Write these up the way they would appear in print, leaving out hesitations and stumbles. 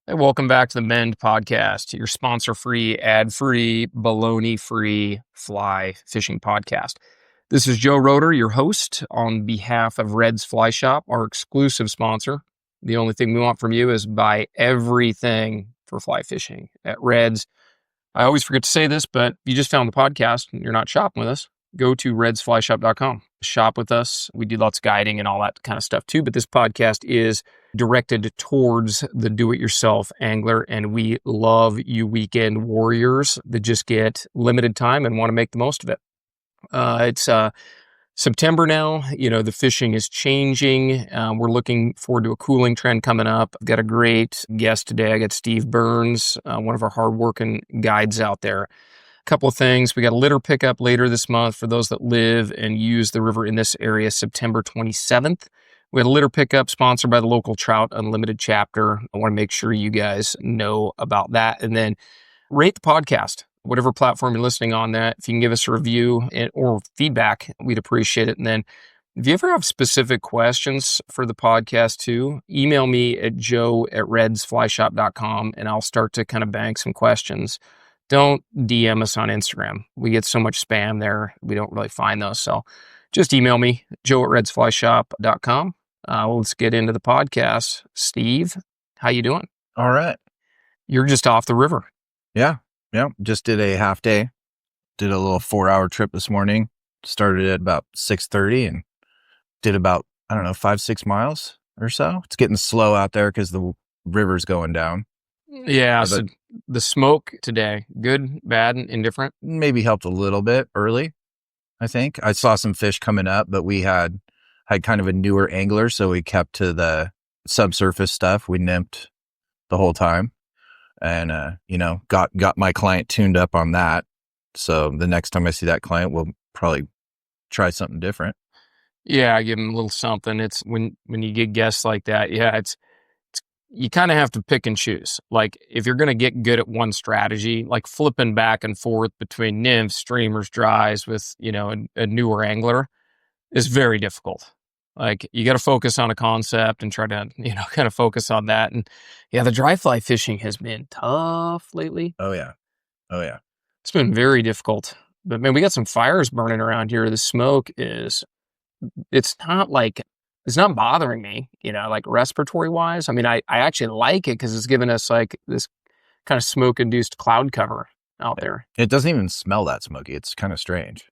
Hey, welcome back to the Mend Podcast, your sponsor-free, ad-free, baloney-free fly fishing podcast. This is Joe Roeder, your host, on behalf of Red's Fly Shop, our exclusive sponsor. The only thing we want from you is buy everything for fly fishing at Red's. I always forget to say this, but if you just found the podcast and you're not shopping with us, go to redsflyshop.com. Shop with us. We do lots of guiding and all that kind of stuff too, but this podcast is directed towards the do-it-yourself angler, and we love you weekend warriors that just get limited time and want to make the most of it. It's September now. The fishing is changing. We're looking forward to a cooling trend coming up. I've got a great guest today. I got Steve Burns, one of our hardworking guides out there. Couple of things. We got a litter pickup later this month for those that live and use the river in this area, September 27th. We had a litter pickup sponsored by the local Trout Unlimited chapter. I want to make sure you guys know about that. And then rate the podcast, whatever platform you're listening on that. If you can give us a review or feedback, we'd appreciate it. And then if you ever have specific questions for the podcast too, email me at joe@redsflyshop.com and I'll start to kind of bank some questions. Don't DM us on Instagram. We get so much spam there. We don't really find those. So just email me, joe@redsflyshop.com. Let's get into the podcast. Steve, how you doing? All right. You're just off the river. Yeah. Just did a half day. Did a little 4-hour trip this morning. Started at about 6:30 and did about, 5-6 miles or so. It's getting slow out there because the river's going down. Yeah, so the smoke today, good, bad, and indifferent? Maybe helped a little bit early, I think. I saw some fish coming up, but we had kind of a newer angler, so we kept to the subsurface stuff. We nymped the whole time and, got my client tuned up on that. So the next time I see that client, we'll probably try something different. Yeah, I give them a little something. It's when you get guests like that, you kind of have to pick and choose. Like if you're going to get good at one strategy, like flipping back and forth between nymphs, streamers, dries with, a newer angler is very difficult. Like you got to focus on a concept and try to, kind of focus on that. And yeah, the dry fly fishing has been tough lately. Oh yeah. It's been very difficult. But man, we got some fires burning around here. The smoke it's not bothering me, like respiratory wise. I mean, I actually like it because it's given us like this kind of smoke induced cloud cover out there. It doesn't even smell that smoky. It's kind of strange.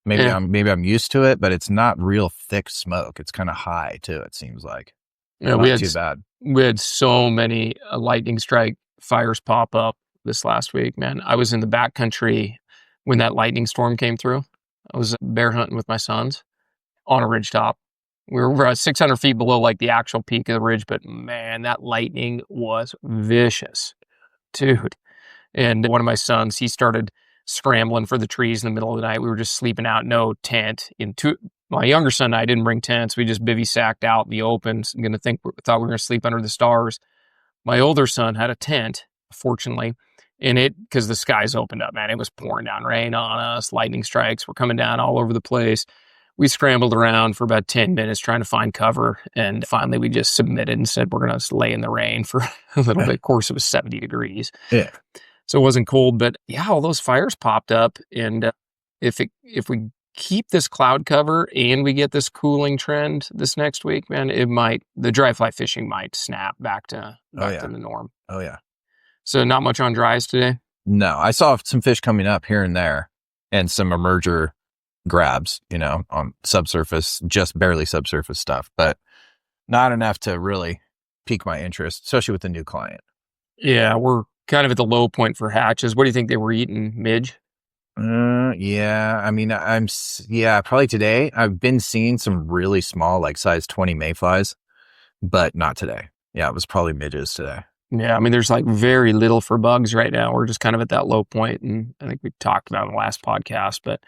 Maybe I'm used to it, but it's not real thick smoke. It's kind of high too. It seems like not too bad. We had so many lightning strike fires pop up this last week, man. I was in the backcountry when that lightning storm came through. I was bear hunting with my sons on a ridgetop. We were 600 feet below like the actual peak of the ridge, but man, that lightning was vicious, dude. And one of my sons, he started scrambling for the trees in the middle of the night. We were just sleeping out, no tent. My younger son and I didn't bring tents. We just bivy-sacked out in the open. Thought we were going to sleep under the stars. My older son had a tent, fortunately, because the skies opened up, man. It was pouring down rain on us. Lightning strikes were coming down all over the place. We scrambled around for about 10 minutes trying to find cover. And finally, we just submitted and said, we're going to lay in the rain for a little bit. Of course, it was 70 degrees. Yeah. So it wasn't cold, but yeah, all those fires popped up. And if we keep this cloud cover and we get this cooling trend this next week, man, the dry fly fishing might snap back to the norm. Oh yeah. So not much on dries today? No, I saw some fish coming up here and there and some emerger grabs, on subsurface, just barely subsurface stuff, but not enough to really pique my interest, especially with the new client. Yeah, we're kind of at the low point for hatches. What do you think they were eating? Midge? Yeah. I mean, probably today. I've been seeing some really small, like size 20 mayflies, but not today. Yeah, it was probably midges today. Yeah, I mean, there's like very little for bugs right now. We're just kind of at that low point, and I think we talked about it in the last podcast, but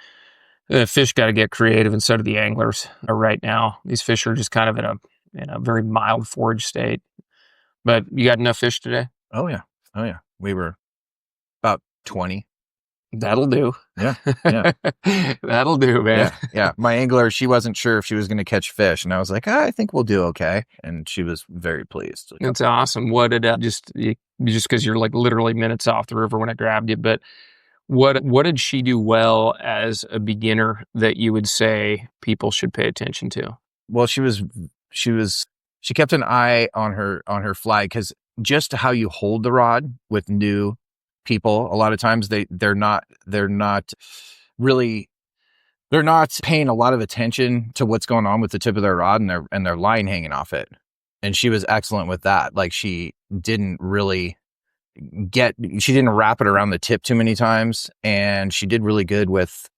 the fish got to get creative, and so do the anglers right now. These fish are just kind of in a very mild forage state. But you got enough fish today? Oh yeah. We were about 20. That'll do. Yeah. Yeah. That'll do, man. Yeah. Yeah. My angler, she wasn't sure if she was going to catch fish. And I was like, I think we'll do okay. And she was very pleased. That's awesome. What did just because you're like literally minutes off the river when I grabbed you, but what did she do well as a beginner that you would say people should pay attention to? Well, she kept an eye on her fly, because just how you hold the rod with new people, a lot of times they're not really, they're not paying a lot of attention to what's going on with the tip of their rod and their line hanging off it. And she was excellent with that. Like, she didn't wrap it around the tip too many times, and she did really good with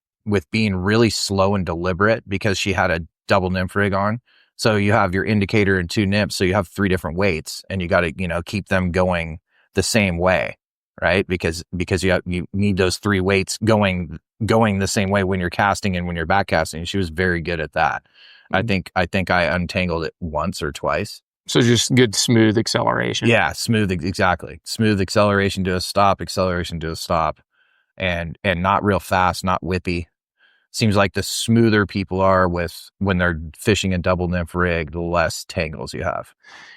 being really slow and deliberate, because she had a double nymph rig on. So you have your indicator and 2 nymphs, so you have 3 different weights, and you got to, keep them going the same way, right? Because you need those 3 weights going the same way when you're casting and when you're back casting. She was very good at that. Mm-hmm. I think I untangled it once or twice. So just good smooth acceleration. Yeah, exactly. Smooth acceleration to a stop, and not real fast, not whippy. Seems like the smoother people are when they're fishing a double nymph rig, the less tangles you have.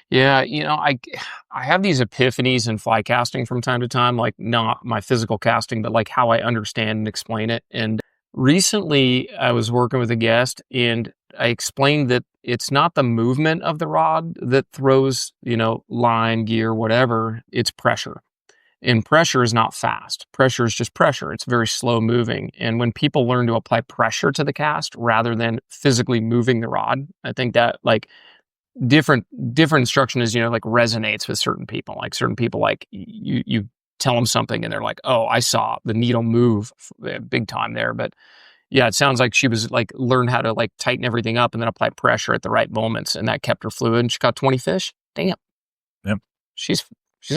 Yeah, I have these epiphanies in fly casting from time to time, like not my physical casting, but like how I understand and explain it. And recently I was working with a guest and I explained that it's not the movement of the rod that throws, line, gear, whatever, it's pressure. And pressure is not fast. Pressure is just pressure. It's very slow moving. And when people learn to apply pressure to the cast rather than physically moving the rod, I think that like different instruction is, like resonates with certain people. Like certain people, like you tell them something and they're like, oh, I saw the needle move big time there. But yeah, it sounds like she was like learned how to like tighten everything up and then apply pressure at the right moments. And that kept her fluid. And she caught 20 fish. Damn. Yep. She's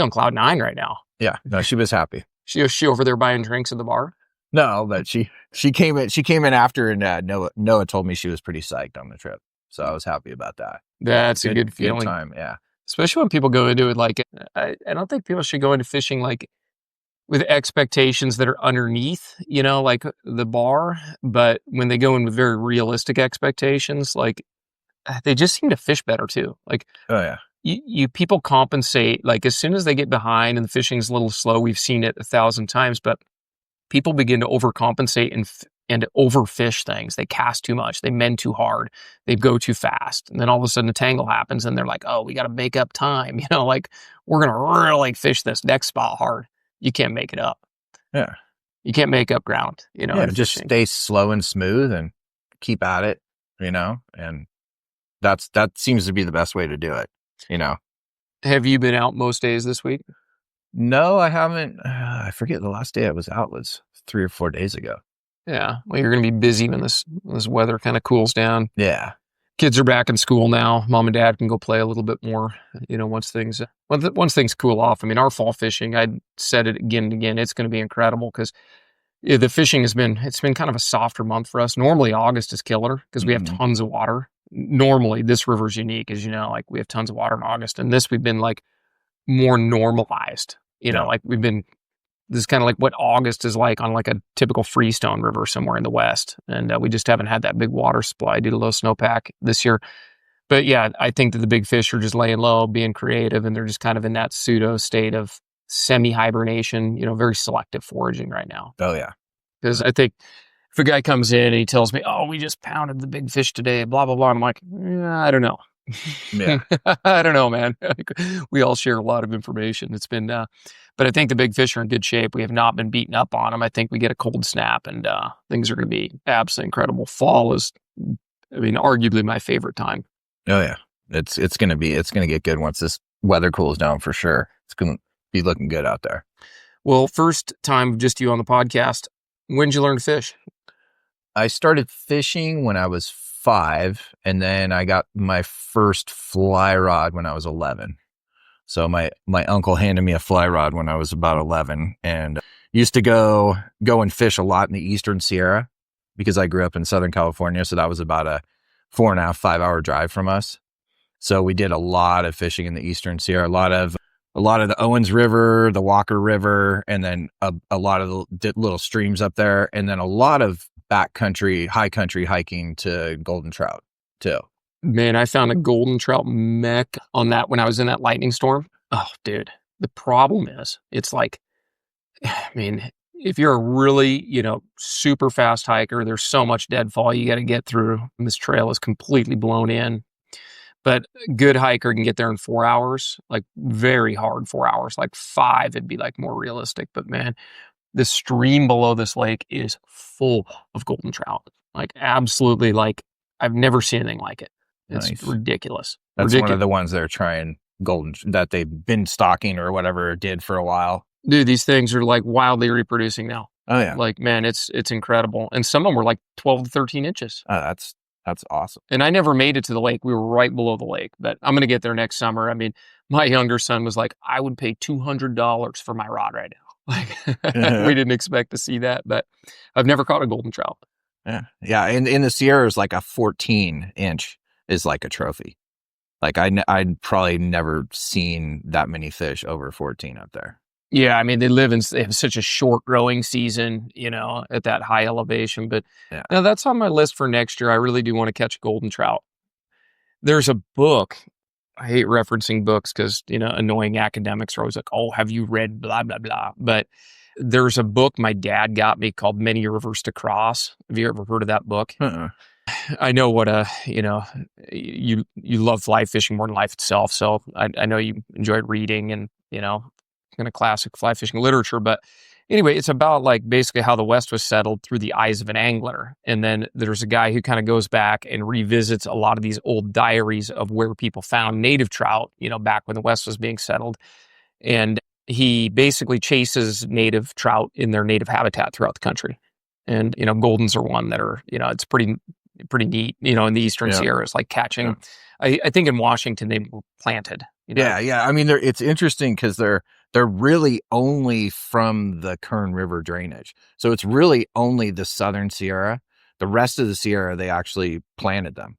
on cloud 9 right now. Yeah, no, she was happy. She over there buying drinks at the bar? No, but she came in after, and Noah told me she was pretty psyched on the trip, so I was happy about that. That's a good feeling. Good time, yeah. Especially when people go into it like I don't think people should go into fishing like with expectations that are underneath, like the bar. But when they go in with very realistic expectations, like they just seem to fish better too. Like, oh yeah. You people compensate, like as soon as they get behind and the fishing's a little slow, we've seen it 1,000 times, but people begin to overcompensate and overfish things. They cast too much, they mend too hard, they go too fast. And then all of a sudden a tangle happens and they're like, oh, we got to make up time. Like we're going to really fish this next spot hard. You can't make it up. Yeah. You can't make up ground, Yeah, just stay slow and smooth and keep at it, and that seems to be the best way to do it. Have you been out most days this week? No, I haven't. I forget the last day I was out was 3 or 4 days ago. Yeah. Well, you're going to be busy when this weather kind of cools down. Yeah. Kids are back in school now. Mom and dad can go play a little bit more, once things cool off. I mean, our fall fishing, I said it again and again, it's going to be incredible because the fishing it's been kind of a softer month for us. Normally August is killer because we have tons of water. Normally this river's unique, as like we have tons of water in August, and we've been like more normalized, like this is kind of like what August is like on like a typical freestone river somewhere in the West. And we just haven't had that big water supply due to low snowpack this year. But yeah, I think that the big fish are just laying low, being creative, and they're just kind of in that pseudo state of semi-hibernation, very selective foraging right now. Oh yeah. Because I think if a guy comes in and he tells me, oh, we just pounded the big fish today, blah, blah, blah. I'm like, I don't know. Yeah. I don't know, man. We all share a lot of information. It's been, but I think the big fish are in good shape. We have not been beaten up on them. I think we get a cold snap and things are going to be absolutely incredible. Fall is, arguably my favorite time. Oh yeah. It's going to get good once this weather cools down for sure. It's going to be looking good out there. Well, first time just you on the podcast. When did you learn to fish? I started fishing when I was 5, and then I got my first fly rod when I was 11. So my uncle handed me a fly rod when I was about 11, and used to go and fish a lot in the Eastern Sierra because I grew up in Southern California. So that was about a 4.5, 5 hour drive from us. So we did a lot of fishing in the Eastern Sierra, a lot of a lot of the Owens River, the Walker River, and then a lot of the little streams up there, and then a lot of backcountry, high country hiking to golden trout too. Man, I found a golden trout mech on that when I was in that lightning storm. Oh, dude. The problem is, it's like, I mean, if you're a really, super fast hiker, there's so much deadfall you got to get through. And this trail is completely blown in. But a good hiker can get there in 4 hours, like very hard 4 hours, like 5, it'd be like more realistic. But man, the stream below this lake is full of golden trout. Like absolutely, like I've never seen anything like it. It's Nice. ridiculous. That's one of the ones they're trying that they've been stocking or whatever it did for a while. Dude, these things are like wildly reproducing now. Oh yeah. Like, man, it's incredible. And some of them were like 12 to 13 inches. Oh, that's awesome. And I never made it to the lake. We were right below the lake, but I'm going to get there next summer. I mean, my younger son was like, I would pay $200 for my rod right now. Like, we didn't expect to see that, but I've never caught a golden trout. Yeah. Yeah. And in the Sierras, like a 14-inch is like a trophy. Like I'd probably never seen that many fish over 14 up there. Yeah, I mean, they have such a short growing season, at that high elevation. But now that's on my list for next year. I really do want to catch a golden trout. There's a book. I hate referencing books because, annoying academics are always like, oh, have you read blah, blah, blah. But there's a book my dad got me called Many Rivers to Cross. Have you ever heard of that book? Uh-uh. I know what you love fly fishing more than life itself. So I know you enjoyed reading and, kind of classic fly fishing literature. But anyway, it's about like basically how the West was settled through the eyes of an angler. And then there's a guy who kind of goes back and revisits a lot of these old diaries of where people found native trout, back when the West was being settled. And he basically chases native trout in their native habitat throughout the country. And, goldens are one that are, it's pretty neat, in the Eastern Sierras, like catching. Yeah. I think in Washington they were planted. Yeah. I mean, it's interesting because they're really only from the Kern River drainage. So it's really only the Southern Sierra. The rest of the Sierra, they actually planted them.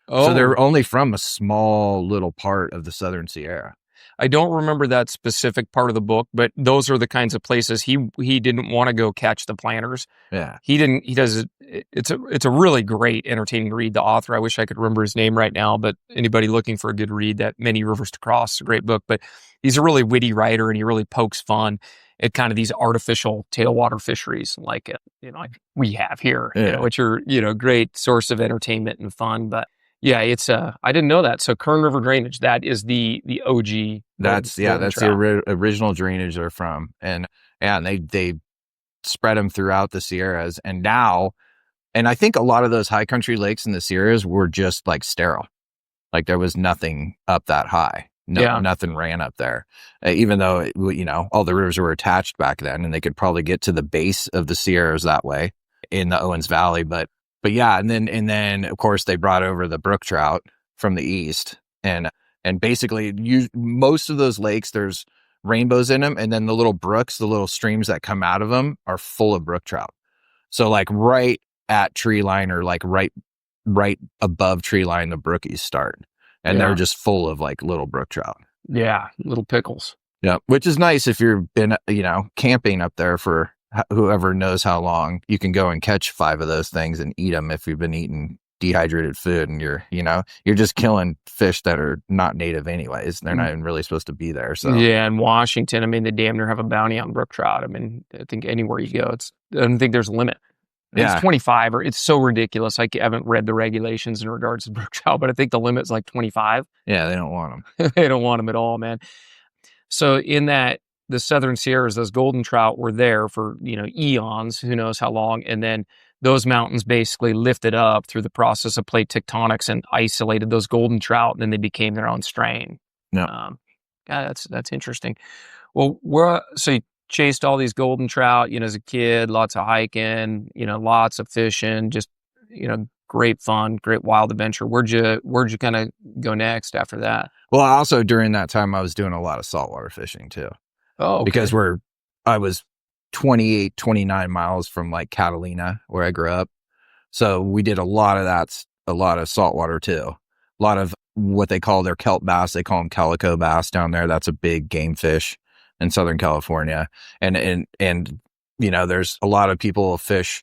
Oh. So they're only from a small little part of the Southern Sierra. I don't remember that specific part of the book, but those are the kinds of places he didn't want to go catch the planters. Yeah. It's a really great, entertaining read. The author, I wish I could remember his name right now, but anybody looking for a good read, that Many Rivers to Cross is a great book. But he's a really witty writer and he really pokes fun at kind of these artificial tailwater fisheries like we have here, which are, great source of entertainment and fun. But yeah, it's I didn't know that. So Kern River drainage, that is the OG. That's the original drainage they're from, and they spread them throughout the Sierras, and now, and I think a lot of those high country lakes in the Sierras were just like sterile, like there was nothing up that high. Nothing ran up there, even though all the rivers were attached back then, and they could probably get to the base of the Sierras that way in the Owens Valley, but yeah, and then of course they brought over the brook trout from the east, and basically most of those lakes, there's rainbows in them, and then the little brooks, the little streams that come out of them are full of brook trout. So like right at tree line or like right above tree line, the brookies start, and they're just full of like little brook trout. Yeah, little pickles. Yeah, which is nice if you've been camping up there for whoever knows how long. You can go and catch 5 of those things and eat them if you've been eating dehydrated food, and you're just killing fish that are not native anyways. They're not even really supposed to be there. So yeah, in Washington, I mean, they damn near have a bounty on brook trout. I mean, I think anywhere you go, I don't think there's a limit. It's 25, or it's so ridiculous. I haven't read the regulations in regards to brook trout, but I think the limit's like 25. Yeah, they don't want them. They don't want them at all, man. So in the Southern Sierras, those golden trout were there for, eons, who knows how long. And then those mountains basically lifted up through the process of plate tectonics and isolated those golden trout, and then they became their own strain. Yeah. That's interesting. Well, so you chased all these golden trout, as a kid, lots of hiking, lots of fishing, just, great fun, great wild adventure. Where'd you kind of go next after that? Well, also during that time, I was doing a lot of saltwater fishing too. Oh, okay. Because I was 28, 29 miles from like Catalina, where I grew up. So we did a lot of saltwater too. A lot of what they call their kelp bass. They call them calico bass down there. That's a big game fish in Southern California. And there's a lot of people fish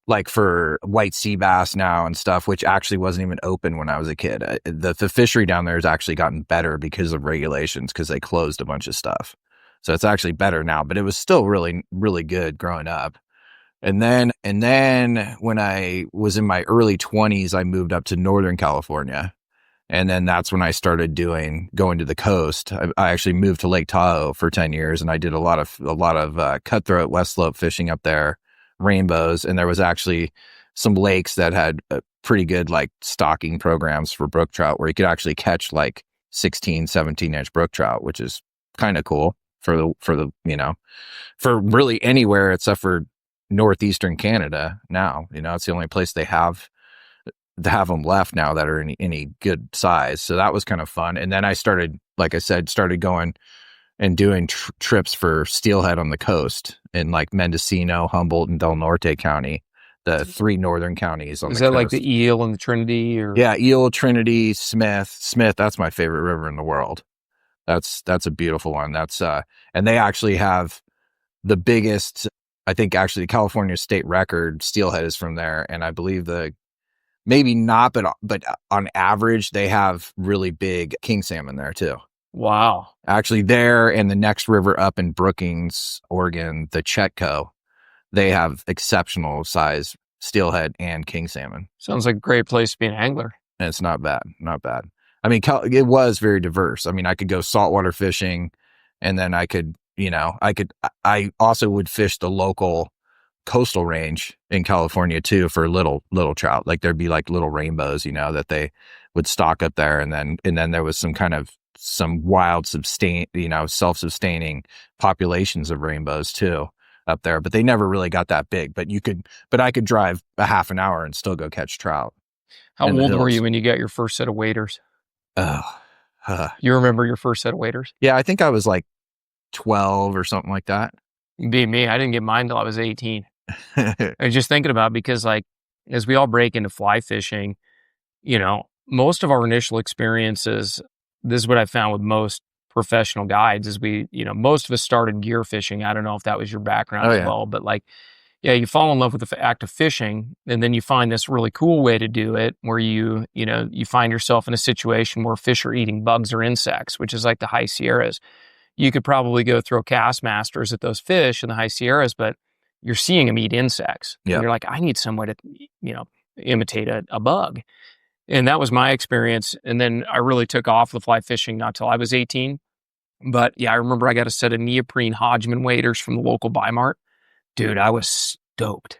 like for white sea bass now and stuff, which actually wasn't even open when I was a kid. The fishery down there has actually gotten better because of regulations, because they closed a bunch of stuff. So it's actually better now, but it was still really, really good growing up. And then when I was in my early 20s, I moved up to Northern California. And then that's when I started going to the coast. I actually moved to Lake Tahoe for 10 years, and I did a lot of cutthroat west slope fishing up there, rainbows. And there was actually some lakes that had pretty good like stocking programs for brook trout, where you could actually catch like 16, 17-inch brook trout, which is kind of cool for really anywhere except for northeastern Canada now. It's the only place they have them left now that are any good size. So that was kind of fun. And then I started, like I said, going and doing trips for steelhead on the coast in like Mendocino, Humboldt, and Del Norte County, the 3 northern counties on the coast. Is that like the Eel and the Trinity? Or? Yeah, Eel, Trinity, Smith. That's my favorite river in the world. That's a beautiful one. That's and they actually have the biggest, I think actually the California state record steelhead is from there. And I believe maybe not, but on average, they have really big king salmon there too. Wow. Actually there, and the next river up in Brookings, Oregon, the Chetco, they have exceptional size steelhead and king salmon. Sounds like a great place to be an angler. And it's not bad. I mean, it was very diverse. I mean, I could go saltwater fishing, and then I also would fish the local coastal range in California too for little trout. Like there'd be like little rainbows, that they would stock up there. And then there was some wild self-sustaining populations of rainbows too up there, but they never really got that big. But I could drive a half an hour and still go catch trout. How old were you when you got your first set of waders? You remember your first set of waders? Yeah, I think I was like 12 or something like that. Being me, I didn't get mine until I was 18. I was just thinking about, because like, as we all break into fly fishing, most of our initial experiences, this is what I found with most professional guides, is most of us started gear fishing. I don't know if that was your background as well, but like, yeah, you fall in love with the act of fishing, and then you find this really cool way to do it, where you find yourself in a situation where fish are eating bugs or insects, which is like the high Sierras. You could probably go throw cast masters at those fish in the high Sierras, but you're seeing them eat insects. Yep. And you're like, I need some way to, imitate a bug. And that was my experience. And then I really took off with fly fishing not till I was 18. But yeah, I remember I got a set of neoprene Hodgman waders from the local Bi-Mart. Dude, I was stoked.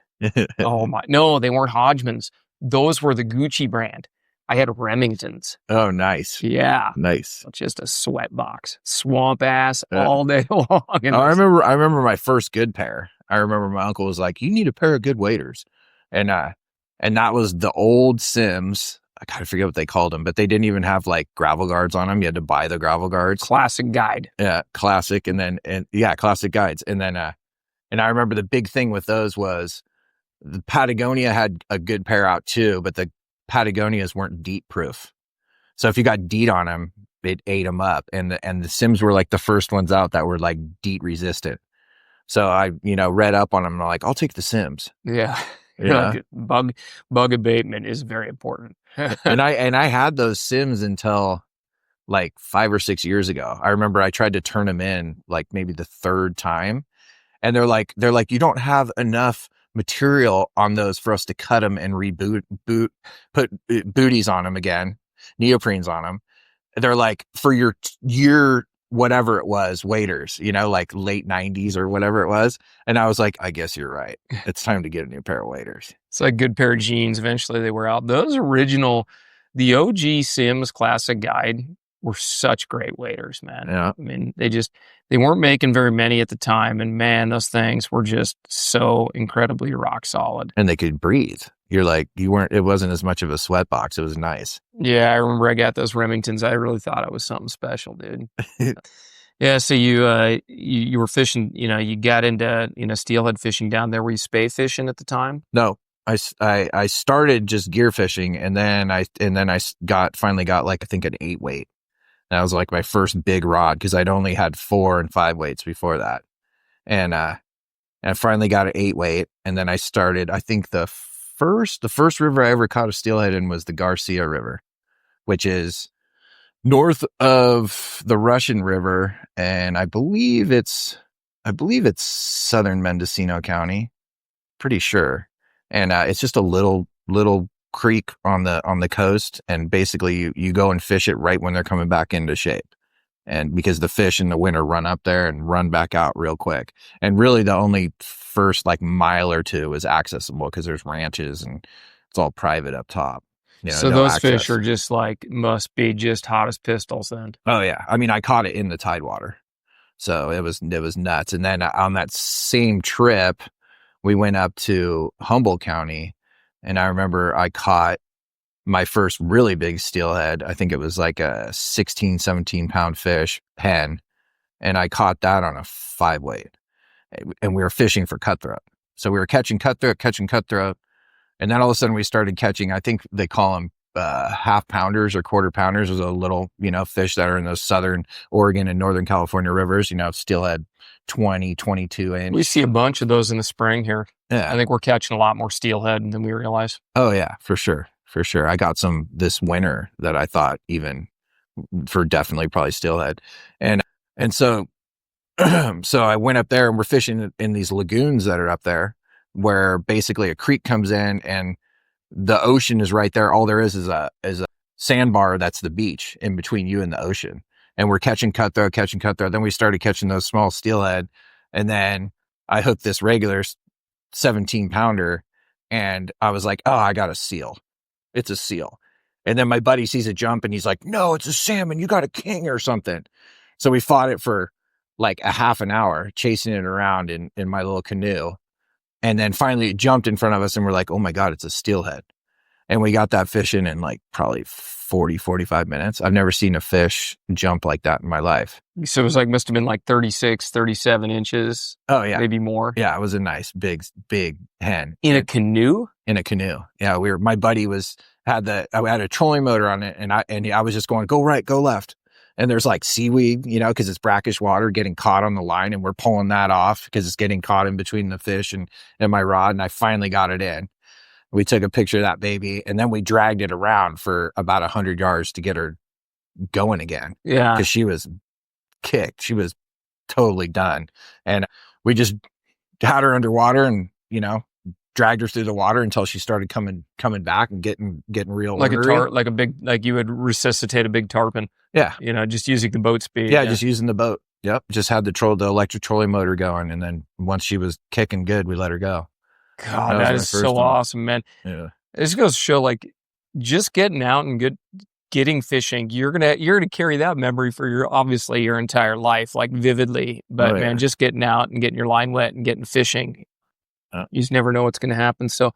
Oh my, no, they weren't Hodgmans. Those were the Gucci brand. I had Remingtons. Oh, nice. Yeah. Nice. Just a sweat box. Swamp ass all day long. I remember my first good pair. I remember my uncle was like, you need a pair of good waders. And that was the old Sims. I kind of forget what they called them, but they didn't even have like gravel guards on them. You had to buy the gravel guards. Classic guide. Yeah, classic. Classic guides. And then, and I remember the big thing with those was the Patagonia had a good pair out too, but the Patagonias weren't DEET proof. So if you got DEET on them, it ate them up. And the Sims were like the first ones out that were like DEET resistant. So I, read up on them and I'm like, I'll take the Sims. Yeah. Like, bug abatement is very important. and I had those Sims until like 5 or 6 years ago. I remember I tried to turn them in like maybe the third time, and they're like, you don't have enough material on those for us to cut them and put booties on them again, neoprenes on them. They're like, for your year, whatever it was, waders, like late 90s or whatever it was. And I was like, I guess you're right. It's time to get a new pair of waders. It's like a good pair of jeans. Eventually they wear out. The OG Sims Classic Guide were such great waders, man. Yeah. I mean, they weren't making very many at the time. And man, those things were just so incredibly rock solid. And they could breathe. You're like, it wasn't as much of a sweat box. It was nice. Yeah, I remember I got those Remingtons. I really thought it was something special, dude. Yeah, so you were fishing, you got into, steelhead fishing down there. Were you spay fishing at the time? No, I started just gear fishing, and then I finally got like, I think, an 8-weight. That was like my first big rod, because I'd only had 4 and 5 weights before that. And I finally got an 8-weight, and then I started, I think the first river I ever caught a steelhead in was the Garcia River, which is north of the Russian River, and I believe it's southern Mendocino County, pretty sure. And it's just a little creek on the coast, and basically you go and fish it right when they're coming back into shape. And because the fish in the winter run up there and run back out real quick. And really the only first like mile or two is accessible, because there's ranches and it's all private up top. So no those access. fish are just like, must be just hot as pistols then. Oh yeah. I mean, I caught it in the tidewater. So it was nuts. And then on that same trip, we went up to Humboldt County, and I remember I caught my first really big steelhead. I think it was like a 16, 17 pound fish pen. And I caught that on a 5-weight, and we were fishing for cutthroat. So we were catching cutthroat. And then all of a sudden we started catching, I think they call them half pounders or quarter pounders. Those are little, fish that are in those southern Oregon and Northern California rivers, steelhead 20, 22 inch. We see a bunch of those in the spring here. Yeah. I think we're catching a lot more steelhead than we realize. Oh yeah, for sure. I got some this winter that I thought even for definitely probably steelhead. And so, so I went up there, and we're fishing in these lagoons that are up there, where basically a creek comes in and the ocean is right there. All there is a sandbar. That's the beach in between you and the ocean. And we're catching cutthroat. Then we started catching those small steelhead. And then I hooked this regular 17 pounder, and I was like, oh, I got a seal. It's a seal. And then my buddy sees it jump, and he's like, no, it's a salmon. You got a king or something. So we fought it for like a half an hour, chasing it around in my little canoe. And then finally it jumped in front of us, and we're like, oh my God, it's a steelhead. And we got that fish in like probably 40, 45 minutes. I've never seen a fish jump like that in my life. So it was like, must have been like 36, 37 inches. Oh yeah. Maybe more. Yeah. It was a nice, big hen. In a canoe? In a canoe. Yeah. My buddy I had a trolling motor on it, and I was just going, go right, go left. And there's like seaweed, because it's brackish water getting caught on the line, and we're pulling that off because it's getting caught in between the fish and my rod. And I finally got it in. We took a picture of that baby, and then we dragged it around for about 100 yards to get her going again. Yeah. Because she was kicked. She was totally done. And we just had her underwater and, dragged her through the water until she started coming back and getting real like ornery. like you would resuscitate a big tarpon. Yeah. Just using the boat speed. Yeah, just using the boat. Yep. Just had the electric trolling motor going, and then once she was kicking good, we let her go. God, that is so awesome, man. Yeah. This goes to show, like, just getting out and getting fishing, you're gonna carry that memory for your entire life, like vividly. But man, just getting out and getting your line wet and getting fishing, you just never know what's going to happen. So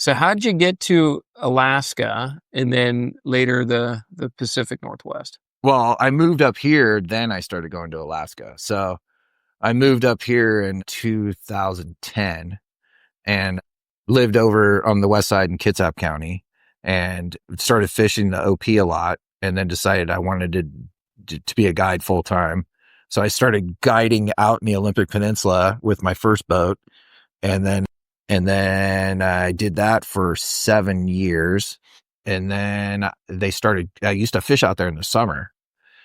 how'd you get to Alaska and then later the Pacific Northwest? Well, I moved up here, then I started going to Alaska. So I moved up here in 2010 and lived over on the west side in Kitsap County, and started fishing the OP a lot, and then decided I wanted to be a guide full time. So I started guiding out in the Olympic Peninsula with my first boat. And then I did that for 7 years. And then I used to fish out there in the summer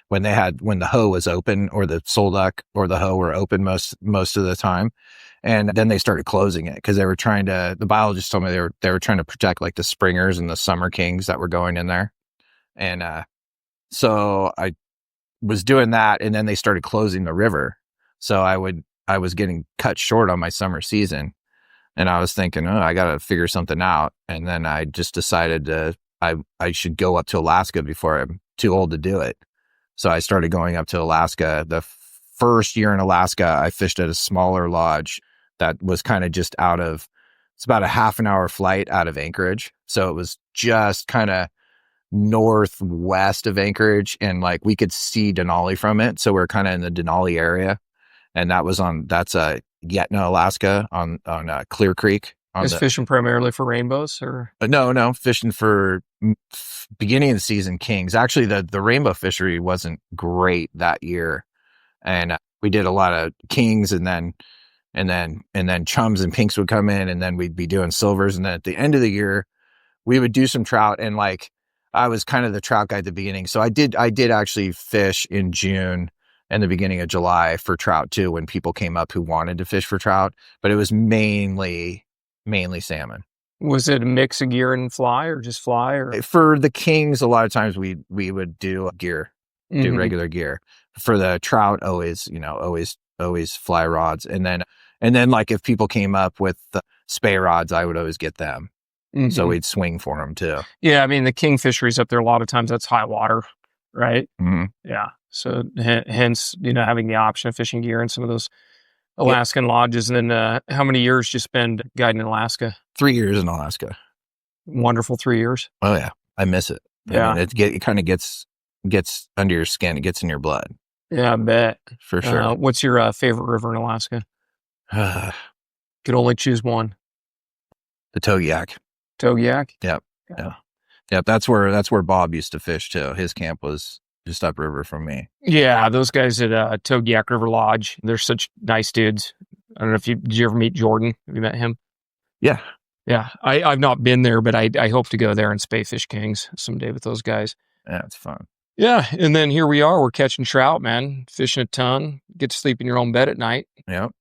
when the hoe was open, or the solduck or the hoe were open most of the time. And then they started closing it because the biologist told me they were trying to protect like the springers and the summer kings that were going in there. And, so I was doing that, and then they started closing the river. So I was getting cut short on my summer season, and I was thinking, I got to figure something out. And then I just decided I should go up to Alaska before I'm too old to do it. So I started going up to Alaska. The first year in Alaska, I fished at a smaller lodge that was kind of just it's about a half an hour flight out of Anchorage. So it was just kind of northwest of Anchorage, and like we could see Denali from it. So we're kind of in the Denali area. And that's Yetna, Alaska on Clear Creek. Is fishing primarily for rainbows or? No, fishing for beginning of the season kings. Actually, the rainbow fishery wasn't great that year, and we did a lot of kings, and then chums and pinks would come in, and then we'd be doing silvers, and then at the end of the year we would do some trout. And like I was kind of the trout guy at the beginning, so I did actually fish in June and the beginning of July for trout too, when people came up who wanted to fish for trout, but it was mainly salmon. Was it a mix of gear and fly, or just fly? Or for the kings, a lot of times we would do gear, do regular gear. For the trout, always fly rods, and then like if people came up with the spay rods, I would always get them. So we'd swing for them too. Yeah, I mean the king fisheries up there, a lot of times that's high water, right? Mm-hmm. Yeah, so hence having the option of fishing gear in some of those Alaskan lodges. And then how many years did you spend guiding in Alaska? 3 years in Alaska. Wonderful 3 years. Oh yeah, I miss it. Yeah, I mean, it kind of gets under your skin. It gets in your blood. Yeah, I bet. For sure. What's your favorite river in Alaska? Could only choose one. The Togiak. Togiak? Yep. Yeah. Yep. That's where Bob used to fish too. His camp was just upriver from me. Yeah, those guys at Togiak River Lodge, they're such nice dudes. I don't know if did you ever meet Jordan? Have you met him? Yeah. Yeah. I've not been there, but I hope to go there and spay fish kings someday with those guys. Yeah, it's fun. Yeah, and then here we are. We're catching trout, man. Fishing a ton. Get to sleep in your own bed at night. Yep.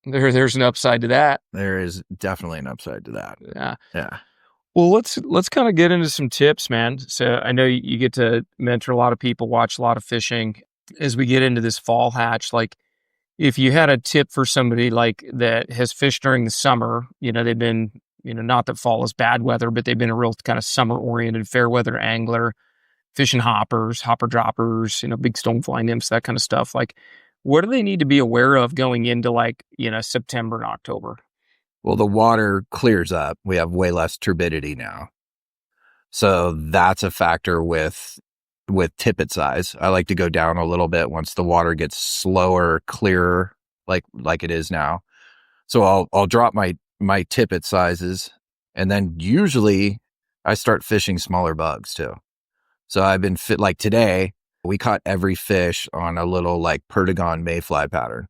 There's an upside to that. There is definitely an upside to that. Yeah. Well, let's kind of get into some tips, man. So I know you get to mentor a lot of people, watch a lot of fishing. As we get into this fall hatch, like if you had a tip for somebody like that has fished during the summer, they've been, not that fall is bad weather, but they've been a real kind of summer oriented, fair weather angler, fishing hoppers, hopper droppers, big stonefly nymphs, that kind of stuff. Like, what do they need to be aware of going into September and October? Well, the water clears up. We have way less turbidity now. So that's a factor with tippet size. I like to go down a little bit once the water gets slower, clearer, like it is now. So I'll drop my tippet sizes, and then usually I start fishing smaller bugs too. So I've been like today, we caught every fish on a little like Perdigon mayfly pattern.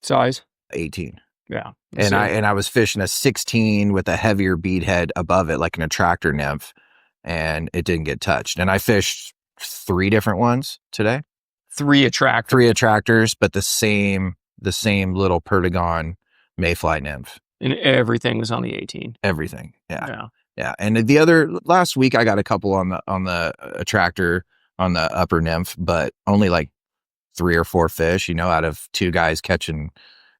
Size? 18. Yeah. And I was fishing a 16 with a heavier bead head above it, like an attractor nymph, and it didn't get touched. And I fished 3 different ones today. 3 attractors. 3 attractors, but the same little Perdigon mayfly nymph. And everything was on the 18. Everything. Yeah. And last week I got a couple on the attractor on the upper nymph, but only like 3 or 4 fish, out of 2 guys catching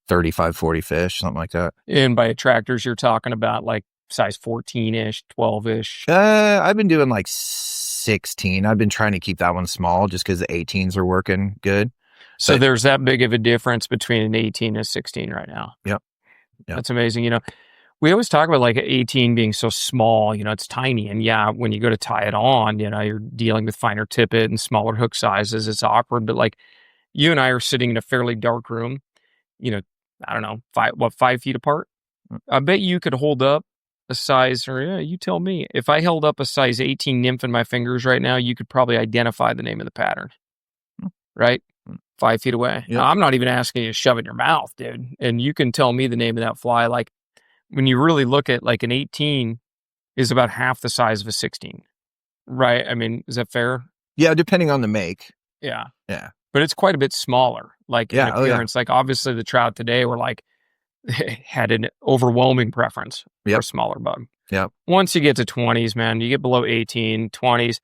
35, 40 fish, something like that. And by attractors, you're talking about like size 14-ish, 12-ish? I've been doing like 16. I've been trying to keep that one small just because the 18s are working good. So there's that big of a difference between an 18 and a 16 right now. Yep. That's amazing. We always talk about like an 18 being so small, it's tiny. And yeah, when you go to tie it on, you're dealing with finer tippet and smaller hook sizes. It's awkward. But like you and I are sitting in a fairly dark room, I don't know, 5 feet apart. I bet you could hold up a size, or you tell me. If I held up a size 18 nymph in my fingers right now, you could probably identify the name of the pattern, right? 5 feet away. Yep. Now, I'm not even asking you to shove it in your mouth, dude. And you can tell me the name of that fly. Like when you really look at like an 18 is about half the size of a 16, right? I mean, is that fair? Yeah, depending on the make. Yeah. Yeah. But it's quite a bit smaller, like in appearance. Like obviously the trout today were like had an overwhelming preference for a smaller bug. Yeah. Once you get to 20s, man, you get below 18, 20s,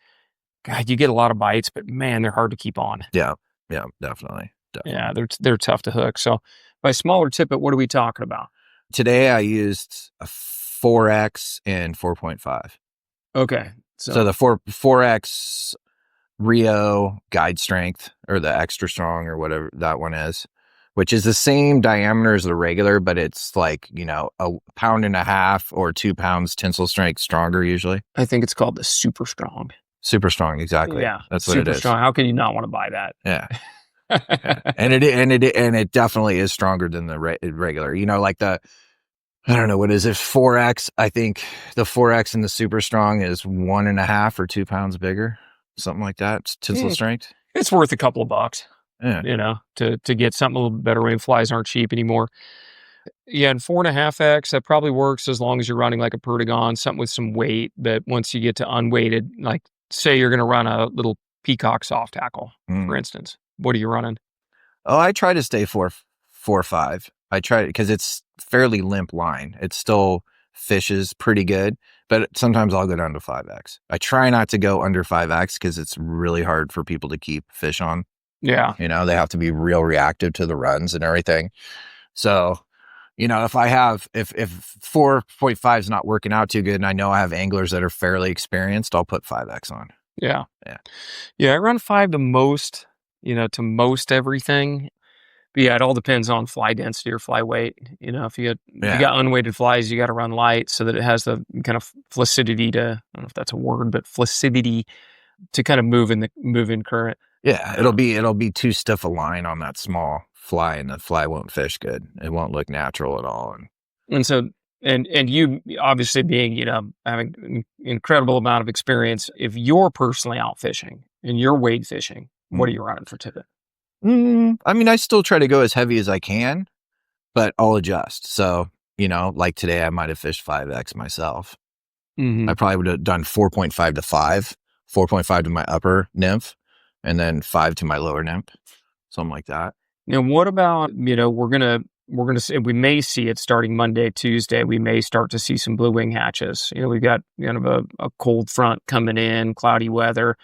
God, you get a lot of bites, but man, they're hard to keep on. Yeah. Yeah, definitely. Yeah, they're tough to hook. So by smaller tippet, what are we talking about? Today I used a 4X and 4.5. Okay. So the 4X Rio guide strength, or the extra strong, or whatever that one is, which is the same diameter as the regular, but it's like, a pound and a half or 2 pounds tensile strength stronger usually. I think it's called the super strong. Super strong, exactly. Yeah, that's what it is. Super strong. How can you not want to buy that? Yeah. Yeah. And it definitely is stronger than the regular. Like I don't know, what is it, 4X? I think the 4X in the super strong is 1.5 or 2 pounds bigger, something like that. It's tensile strength. It's worth a couple of bucks, Yeah. to get something a little better. When flies aren't cheap anymore. Yeah, and 4.5X, that probably works as long as you're running like a Perdigon, something with some weight. But once you get to unweighted, like say you're going to run a little Peacock soft tackle, for instance, what are you running? Oh, I try to stay 4.5. I try because it's fairly limp line. It still fishes pretty good, but sometimes I'll go down to 5X. I try not to go under 5X because it's really hard for people to keep fish on. Yeah. They have to be real reactive to the runs and everything. So, if 4.5 is not working out too good and I know I have anglers that are fairly experienced, I'll put 5X on. Yeah. I run 5 to most, to most everything. But yeah, it all depends on fly density or fly weight. If you got unweighted flies, you got to run light so that it has the kind of flaccidity to, I don't know if that's a word, but flaccidity to kind of move in current. Yeah, it'll be too stiff a line on that small fly, and the fly won't fish good. It won't look natural at all. And so, and you obviously being, having an incredible amount of experience, if you're personally out fishing and you're wade fishing, what are you running for tippet? I mean, I still try to go as heavy as I can, but I'll adjust. So, like today, I might have fished 5X myself. I probably would have done 4.5 to 5, 4.5 to my upper nymph, and then 5 to my lower nymph, something like that. Now, what about, we're gonna see, we may see it starting Monday, Tuesday. We may start to see some blue wing hatches. We've got kind of a cold front coming in, cloudy weather.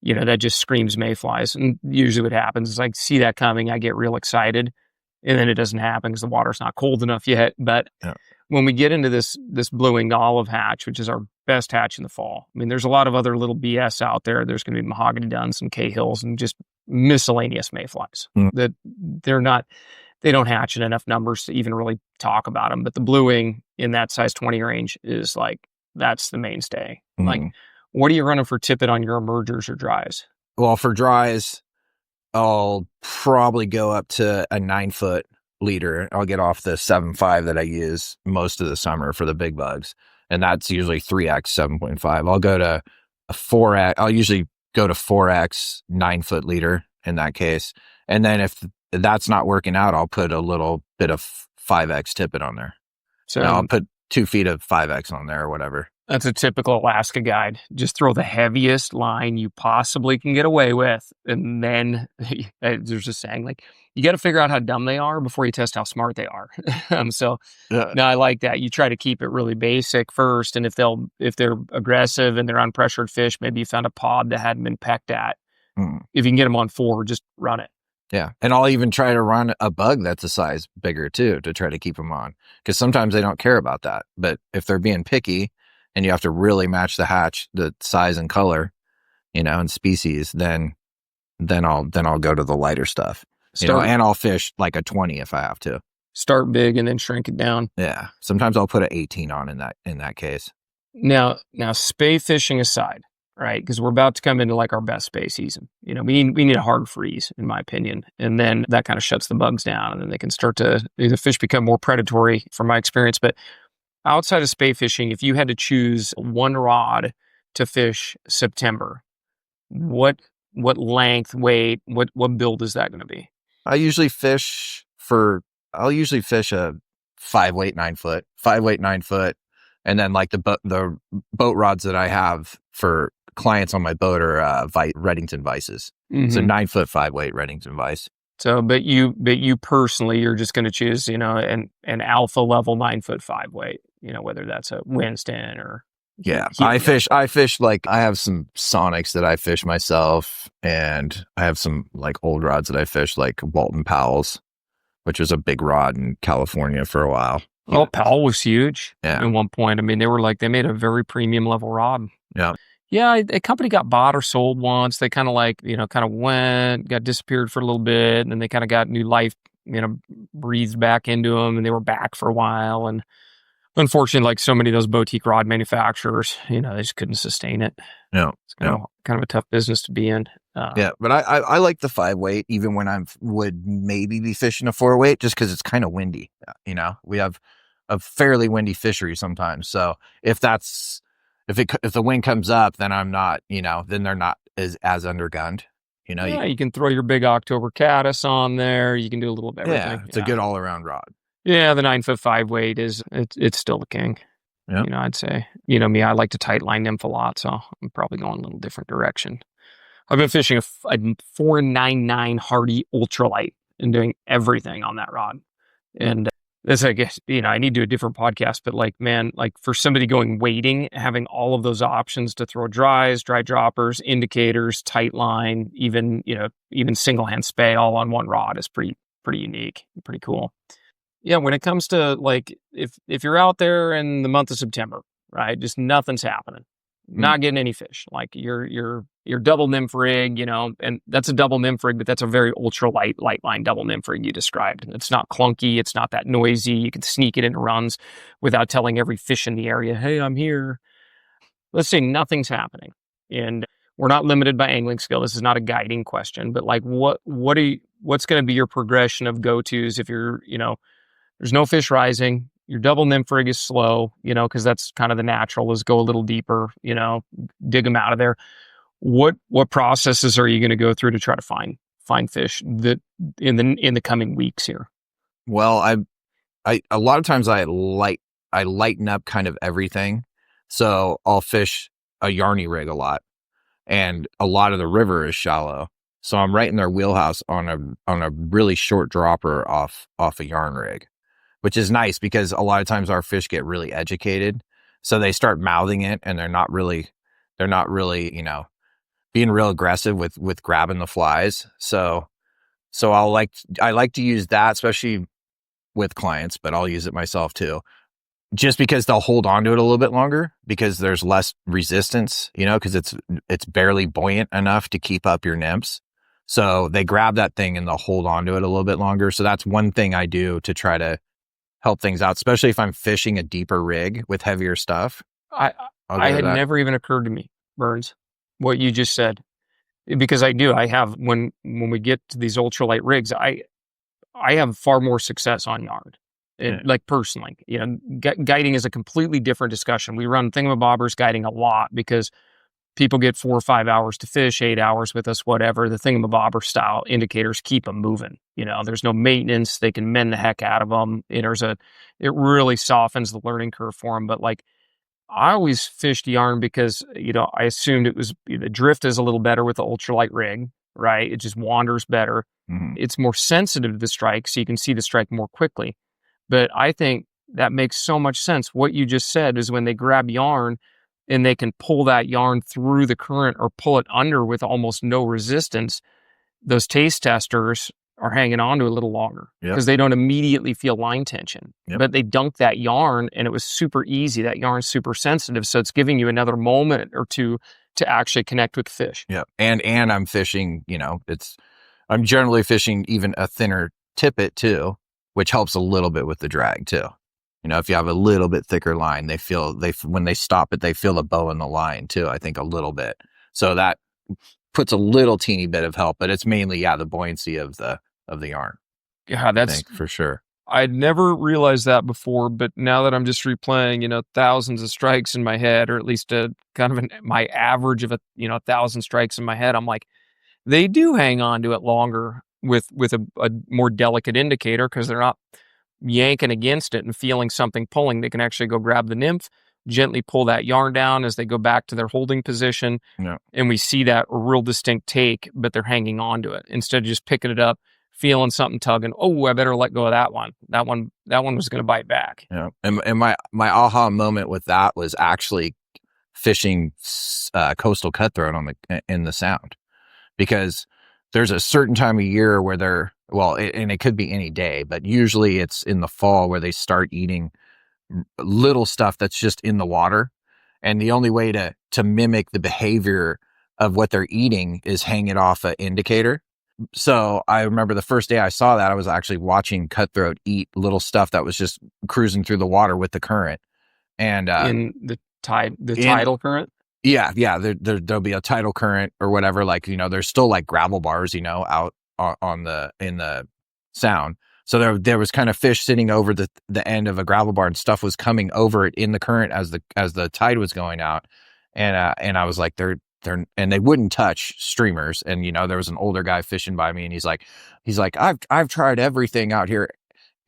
That just screams mayflies. And usually what happens is I see that coming, I get real excited, and then it doesn't happen because the water's not cold enough yet. But when we get into this blue winged olive hatch, which is our best hatch in the fall, I mean, there's a lot of other little BS out there. There's going to be mahogany duns, some Cahills, and just miscellaneous mayflies that they don't hatch in enough numbers to even really talk about them. But the blue wing in that size 20 range is like, that's the mainstay. Like, what are you running for tippet on your emergers or dries? Well, for dries, I'll probably go up to a 9-foot leader. I'll get off the 7.5 that I use most of the summer for the big bugs. And that's usually 3X 7.5. I'll go to a 4X. I'll usually go to 4X 9-foot leader in that case. And then if that's not working out, I'll put a little bit of 5X tippet on there. So I'll put 2 feet of 5X on there or whatever. That's a typical Alaska guide. Just throw the heaviest line you possibly can get away with. And then there's a saying, like, you got to figure out how dumb they are before you test how smart they are. No, I like that. You try to keep it really basic first. And if they're aggressive and they're unpressured fish, maybe you found a pod that hadn't been pecked at. If you can get them on 4, just run it. Yeah. And I'll even try to run a bug that's a size bigger too, to try to keep them on. Because sometimes they don't care about that. But if they're being picky, and you have to really match the hatch, the size and color, and species, then I'll go to the lighter stuff. And I'll fish like a 20 if I have to. Start big and then shrink it down. Yeah. Sometimes I'll put an 18 on in that case. Now spay fishing aside, right? Because we're about to come into like our best spay season. We need a hard freeze, in my opinion. And then that kind of shuts the bugs down, and then they can start to, the fish become more predatory from my experience. But outside of spay fishing, if you had to choose one rod to fish September, what length, weight, what build is that going to be? I'll usually fish a 5-weight 9-foot, and then like the boat rods that I have for clients on my boat are Reddington vices. So 9-foot 5-weight Reddington vice. So, but you personally, you're just going to choose, an alpha level 9-foot 5-weight, whether that's a Winston or. Yeah. I fish like, I have some Sonics that I fish myself, and I have some like old rods that I fish, like Walton Powell's, which was a big rod in California for a while. Oh, Powell was huge at one point. I mean, they made a very premium level rod. Yeah. Yeah, a company got bought or sold once. They kind of got disappeared for a little bit, and then they kind of got new life, breathed back into them, and they were back for a while. And unfortunately, like so many of those boutique rod manufacturers, they just couldn't sustain it. Yeah. It's kind of a tough business to be in. Yeah, but I like the 5-weight, even when I would maybe be fishing a 4-weight, just because it's kind of windy. We have a fairly windy fishery sometimes. So if the wind comes up, then I'm not, then they're not as undergunned. Yeah, you can throw your big October caddis on there. You can do a little of everything. It's a good all around rod. Yeah, the 9'5" weight it's still the king. Yeah. I'd say. Me, I like to tight line nymph a lot, so I'm probably going a little different direction. I've been fishing a 499 Hardy ultralight and doing everything on that rod. And this, I guess, I need to do a different podcast, but man, for somebody going wading, having all of those options to throw dry droppers, indicators, tight line, even single hand spay all on one rod is pretty unique, pretty cool. Yeah, when it comes to if you're out there in the month of September, right, just nothing's happening, not getting any fish. Your double nymph rig, and that's a double nymph rig, but that's a very ultra light line double nymph rig you described. It's not clunky, it's not that noisy. You can sneak it into runs without telling every fish in the area, hey, I'm here. Let's say nothing's happening, and we're not limited by angling skill. This is not a guiding question, but what's going to be your progression of go-tos if you're, there's no fish rising. Your double nymph rig is slow, because that's kind of the natural is go a little deeper, dig them out of there. What processes are you going to go through to try to find fish that in the coming weeks here? Well, I a lot of times I lighten up kind of everything. So I'll fish a yarny rig a lot, and a lot of the river is shallow. So I'm right in their wheelhouse on a really short dropper off a yarn rig, which is nice because a lot of times our fish get really educated. So they start mouthing it and they're not really, being real aggressive with grabbing the flies. So I like to use that, especially with clients, but I'll use it myself too. Just because they'll hold on to it a little bit longer because there's less resistance, because it's barely buoyant enough to keep up your nymphs. So they grab that thing and they'll hold on to it a little bit longer. So that's one thing I do to try to help things out, especially if I'm fishing a deeper rig with heavier stuff. I had never even occurred to me, Burns, what you just said, because I have when we get to these ultralight rigs, I have far more success on yarn. Personally, guiding is a completely different discussion. We run thingamabobbers guiding a lot because people get 4 or 5 hours to fish, 8 hours with us, whatever. The thingamabobber style indicators keep them moving. There's no maintenance. They can mend the heck out of them. It really softens the learning curve for them. But I always fished yarn because, I assumed it was the drift is a little better with the ultralight rig, right? It just wanders better. Mm-hmm. It's more sensitive to the strike, so you can see the strike more quickly. But I think that makes so much sense. What you just said is when they grab yarn and they can pull that yarn through the current or pull it under with almost no resistance, those taste testers are hanging on to it a little longer because they don't immediately feel line tension. But they dunk that yarn and it was super easy. That yarn's super sensitive. So it's giving you another moment or two to actually connect with fish. Yeah. And I'm fishing, I'm generally fishing even a thinner tippet too, which helps a little bit with the drag too. If you have a little bit thicker line, when they stop it, they feel the bow in the line too, I think a little bit. So that puts a little teeny bit of help, but it's mainly, the buoyancy of the yarn. Yeah, that's for sure. I'd never realized that before, but now that I'm just replaying, thousands of strikes in my head, or at least my average of 1,000 strikes in my head, I'm like, they do hang on to it longer with a more delicate indicator because they're not yanking against it and feeling something pulling. They can actually go grab the nymph, gently pull that yarn down as they go back to their holding position. Yeah. And we see that real distinct take, but they're hanging on to it instead of just picking it up, feeling something tugging. Oh, I better let go of that one. That one was going to bite back. Yeah. And my aha moment with that was actually fishing coastal cutthroat in the Sound, because there's a certain time of year where and it could be any day, but usually it's in the fall where they start eating little stuff that's just in the water. And the only way to mimic the behavior of what they're eating is hang it off an indicator. So I remember the first day I saw that, I was actually watching cutthroat eat little stuff that was just cruising through the water with the current. And in the tidal current? Yeah. There'll be a tidal current or whatever. There's still gravel bars, out in the Sound. So there was kind of fish sitting over the end of a gravel bar, and stuff was coming over it in the current as the tide was going out. And I was like, and they wouldn't touch streamers. And, there was an older guy fishing by me, and he's like, I've tried everything out here.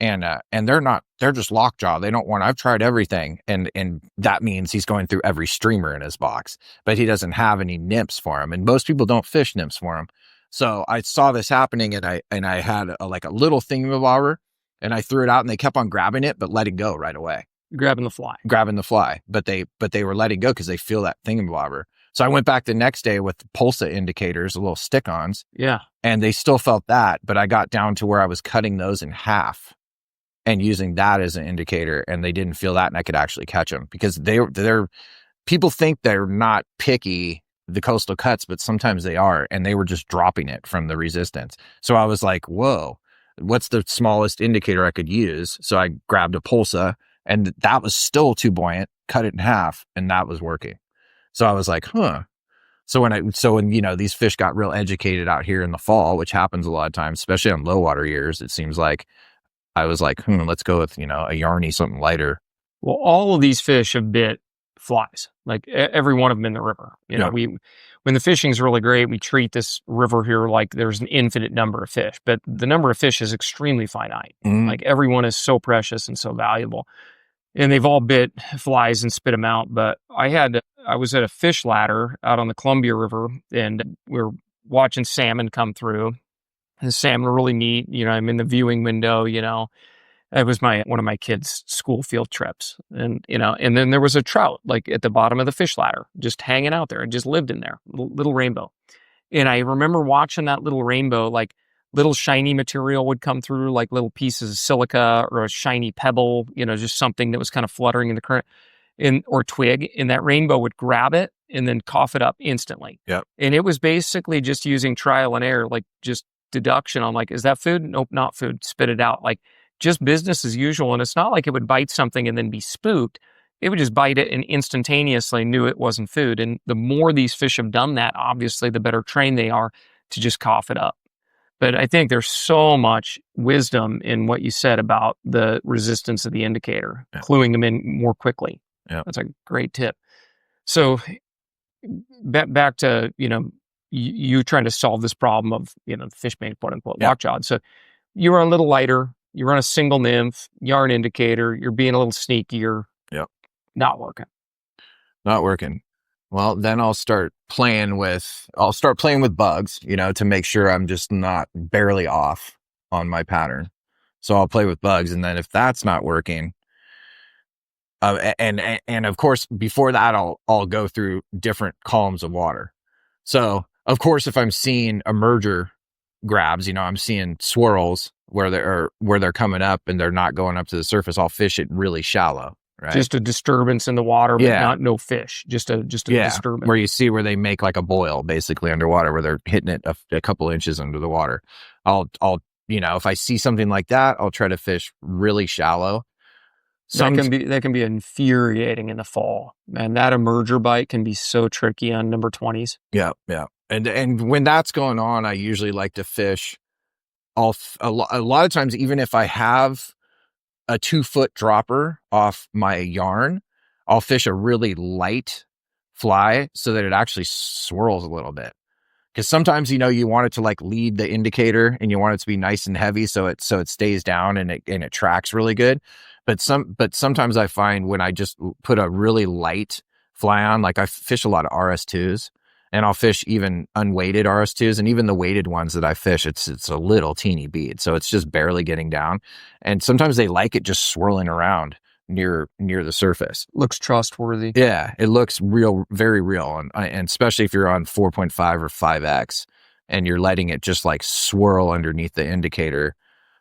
And they're just lockjaw. They don't want, I've tried everything. And that means he's going through every streamer in his box, but he doesn't have any nymphs for him. And most people don't fish nymphs for him. So I saw this happening, and I had a little thingamabobber, and I threw it out, and they kept on grabbing it, but letting go right away. Grabbing the fly. But they were letting go because they feel that thingamabobber. So I went back the next day with pulsa indicators, little stick-ons. Yeah. And they still felt that, but I got down to where I was cutting those in half and using that as an indicator, and they didn't feel that, and I could actually catch them, because they're people think they're not picky, the coastal cuts, but sometimes they are, and they were just dropping it from the resistance. So I was like, whoa, what's the smallest indicator I could use? So I grabbed a pulsa, and that was still too buoyant, cut it in half, and that was working. So I was like, huh. So when these fish got real educated out here in the fall, which happens a lot of times, especially on low water years, it seems like, I was like, let's go with, a yarny, something lighter. Well, all of these fish have bit flies, like every one of them in the river. When the fishing's really great, we treat this river here like there's an infinite number of fish, but the number of fish is extremely finite. Like every one is so precious and so valuable, and they've all bit flies and spit them out. But I was at a fish ladder out on the Columbia River, and we were watching salmon come through. The salmon were really neat. I'm in the viewing window, It was one of my kids' school field trips. And then there was a trout, like at the bottom of the fish ladder, just hanging out there. It just lived in there, little rainbow. And I remember watching that little rainbow, like little shiny material would come through, like little pieces of silica or a shiny pebble, just something that was kind of fluttering in the current, or twig, and that rainbow would grab it and then cough it up instantly. Yep. And it was basically just using trial and error, like just deduction on, like, is that food? Nope, not food. Spit it out. Like just business as usual. And it's not like it would bite something and then be spooked. It would just bite it and instantaneously knew it wasn't food. And the more these fish have done that, obviously, the better trained they are to just cough it up. But I think there's so much wisdom in what you said about the resistance of the indicator, cluing them in more quickly. Yeah. That's a great tip. So back to, you trying to solve this problem of, the fish being quote unquote lockjawed. So you run a little lighter, you run a single nymph, yarn indicator, you're being a little sneakier. Yep. Not working. Well, then I'll start playing with bugs, to make sure I'm just not barely off on my pattern. So I'll play with bugs. And then if that's not working, and of course, before that, I'll go through different columns of water. So of course, if I'm seeing emerger grabs, I'm seeing swirls where they're coming up and they're not going up to the surface, I'll fish it really shallow. Right. Just a disturbance in the water, but no fish. Just a disturbance. Where you see where they make like a boil basically underwater, where they're hitting it a couple inches under the water. I'll if I see something like that, I'll try to fish really shallow. That can be infuriating in the fall, man. That emerger bite can be so tricky on number 20s. Yeah. And when that's going on, I usually like to fish. A lot of times, even if I have a 2-foot dropper off my yarn, I'll fish a really light fly so that it actually swirls a little bit. Because sometimes, you want it to like lead the indicator, and you want it to be nice and heavy so it stays down and it tracks really good. But sometimes I find when I just put a really light fly on, like I fish a lot of RS2s, and I'll fish even unweighted RS2s, and even the weighted ones that I fish, it's a little teeny bead, so it's just barely getting down. And sometimes they like it just swirling around near the surface. Looks trustworthy. Yeah, it looks real, very real, and especially if you're on 4.5 or 5x, and you're letting it just like swirl underneath the indicator.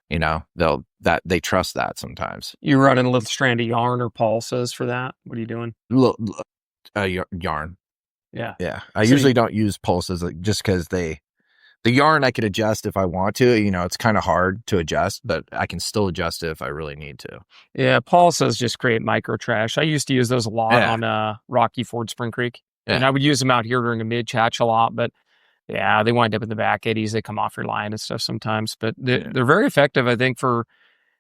They trust that sometimes. You running a little strand of yarn or pulses for that? What are you doing? Yarn. Yeah. I usually don't use pulses just because the yarn I could adjust if I want to. It's kind of hard to adjust, but I can still adjust it if I really need to. Yeah, pulses just create micro trash. I used to use those a lot on Rocky Ford Spring Creek, and I would use them out here during a mid-catch a lot, but Yeah, they wind up in the back eddies. They come off your line and stuff sometimes, but Yeah. they're very effective, I think, for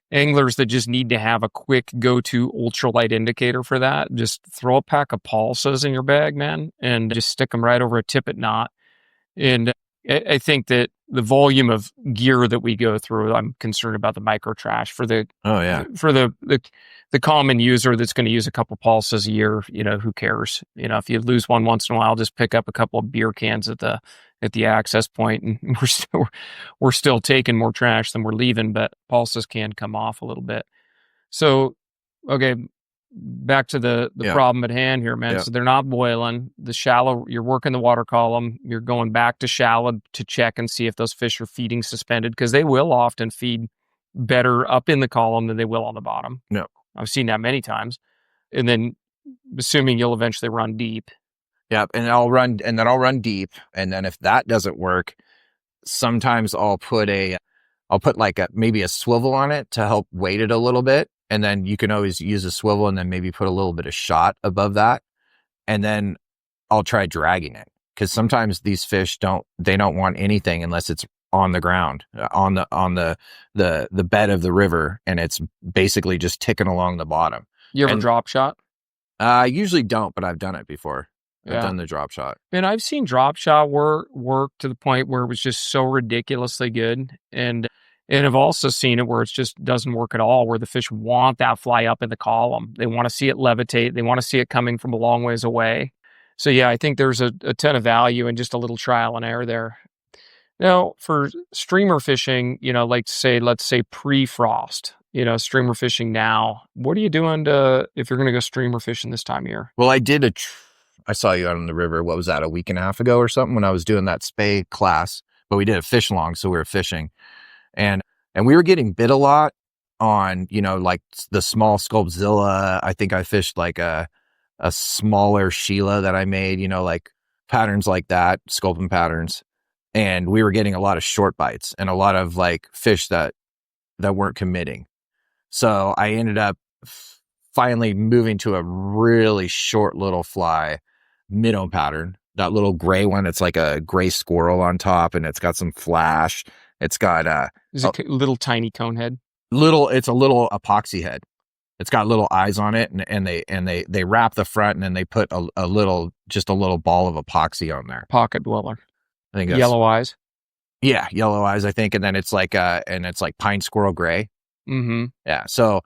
anglers that just need to have a quick go-to ultralight indicator for that. Just throw a pack of pulses in your bag, man, and just stick them right over a tippet knot. And I think that the volume of gear that we go through, I'm concerned about the micro trash for the Oh yeah. for the common user that's going to use a couple pulses a year. Who cares? If you lose one once in a while, just pick up a couple of beer cans at the access point, and we're still taking more trash than we're leaving, but pulses can come off a little bit. So, okay, back to the Yeah. problem at hand here, man. Yeah. So they're not boiling. The shallow, you're working the water column. You're going back to shallow to check and see if those fish are feeding suspended, because they will often feed better up in the column than they will on the bottom. No. I've seen that many times. And then, assuming you'll eventually run deep. Yeah, and I'll run deep, and then if that doesn't work, sometimes I'll put like maybe a swivel on it to help weight it a little bit, and then you can always use a swivel and then maybe put a little bit of shot above that, and then I'll try dragging it, because sometimes these fish don't want anything unless it's on the ground, on the bed of the river, and it's basically just ticking along the bottom. You ever drop shot? I usually don't, but I've done it before. Yeah. I've done the drop shot. And I've seen drop shot work to the point where it was just so ridiculously good. And I've also seen it where it just doesn't work at all, where the fish want that fly up in the column. They want to see it levitate. They want to see it coming from a long ways away. So yeah, I think there's a ton of value in just a little trial and error there. Now, for streamer fishing, let's say pre-frost, streamer fishing now, what are you doing if you're going to go streamer fishing this time of year? Well, I saw you out on the river. What was that, a week and a half ago or something, when I was doing that spay class, but we did a fish along. So we were fishing, and we were getting bit a lot on, like the small Sculpzilla. I think I fished like a smaller Sheila that I made, like patterns like that, sculpin patterns. And we were getting a lot of short bites and a lot of like fish that weren't committing. So I ended up finally moving to a really short little fly, minnow pattern, that little gray one. It's like a gray squirrel on top, and it's got some flash. It's got Is it a little tiny cone head? It's a little epoxy head. It's got little eyes on it, and they wrap the front, and then they put a little ball of epoxy on there. Pocket dweller. I think that's, yellow eyes. Yeah, yellow eyes, I think, and then it's like pine squirrel gray. Mm-hmm. Yeah, so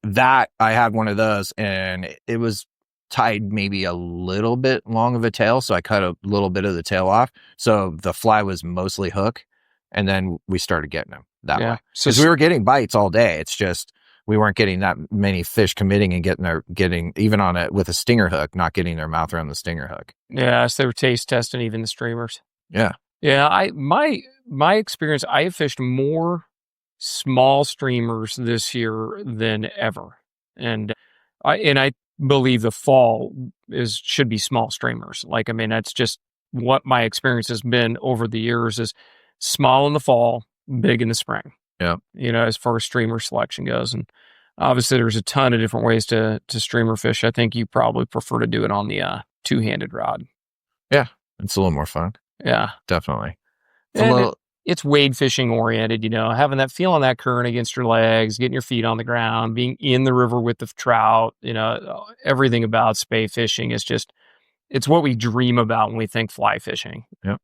that I had one of those, and it was tied maybe a little bit long of a tail, so I cut a little bit of the tail off, so the fly was mostly hook, and then we started getting them that way. Because we were getting bites all day. It's just we weren't getting that many fish committing and getting even on it with a stinger hook, not getting their mouth around the stinger hook. Yeah, so they were taste testing even the streamers. Yeah. Yeah, my experience, I have fished more small streamers this year than ever. And I believe the fall should be small streamers. That's just what my experience has been over the years, is small in the fall, big in the spring. Yeah. As far as streamer selection goes. And obviously there's a ton of different ways to streamer fish. I think you probably prefer to do it on the two-handed rod. Yeah. It's a little more fun. Yeah. Definitely. It's wade fishing oriented, having that feel on that current against your legs, getting your feet on the ground, being in the river with the trout, everything about spay fishing is just, it's what we dream about when we think fly fishing. Yep.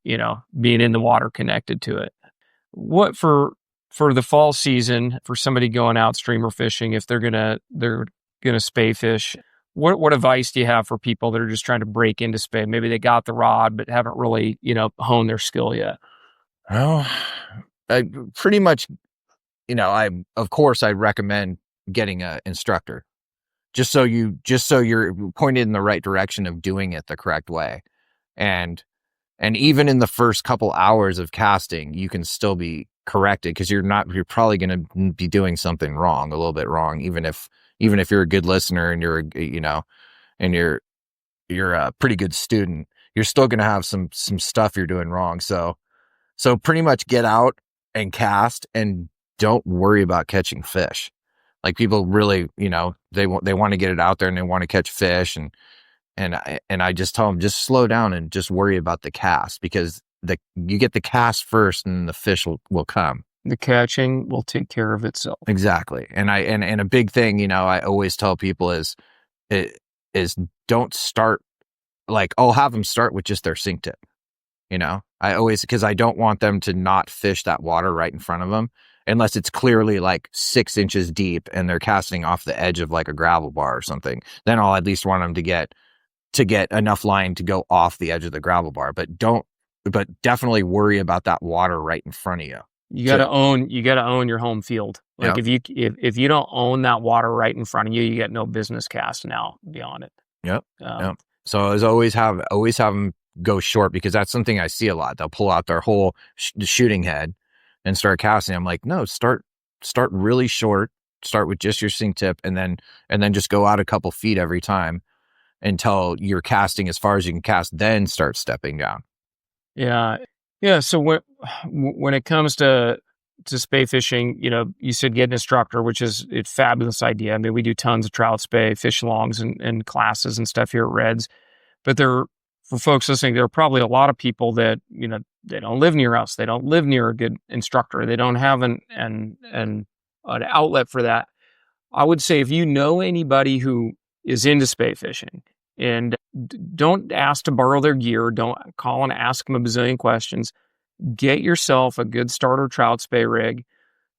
Being in the water connected to it. What for the fall season, for somebody going out streamer fishing, if they're gonna spay fish, what advice do you have for people that are just trying to break into spay? Maybe they got the rod, but haven't really, honed their skill yet. Well, I pretty much, of course I recommend getting an instructor, just so you're pointed in the right direction of doing it the correct way. And even in the first couple hours of casting, you can still be corrected, because you're probably going to be doing something wrong, a little bit wrong, even if you're a good listener and you're a pretty good student, you're still going to have some stuff you're doing wrong. So pretty much get out and cast, and don't worry about catching fish. Like, people really, they want to get it out there and they want to catch fish, and I just tell them, just slow down and just worry about the cast, because you get the cast first and the fish will come. The catching will take care of itself. Exactly. And a big thing, I always tell people is don't start, like, I'll have them start with just their sink tip. Because I don't want them to not fish that water right in front of them unless it's clearly like 6 inches deep and they're casting off the edge of like a gravel bar or something. Then I'll at least want them to get enough line to go off the edge of the gravel bar, but definitely worry about that water right in front of you. You got to own your home field. Like if you don't own that water right in front of you, you get no business casting out beyond it. Yep. So I always have them go short, because that's something I see a lot. They'll pull out their whole shooting head and start casting. I'm like, no, start really short. Start with just your sink tip, and then just go out a couple feet every time until you're casting as far as you can cast. Then start stepping down. Yeah. So when it comes to spay fishing, you said get an instructor, which is a fabulous idea. I mean, we do tons of trout spay, fish alongs and classes and stuff here at Reds. But for folks listening, there are probably a lot of people that, they don't live near us. They don't live near a good instructor. They don't have an outlet for that. I would say if you know anybody who is into spay fishing, and don't ask to borrow their gear, don't call and ask them a bazillion questions. Get yourself a good starter trout spay rig.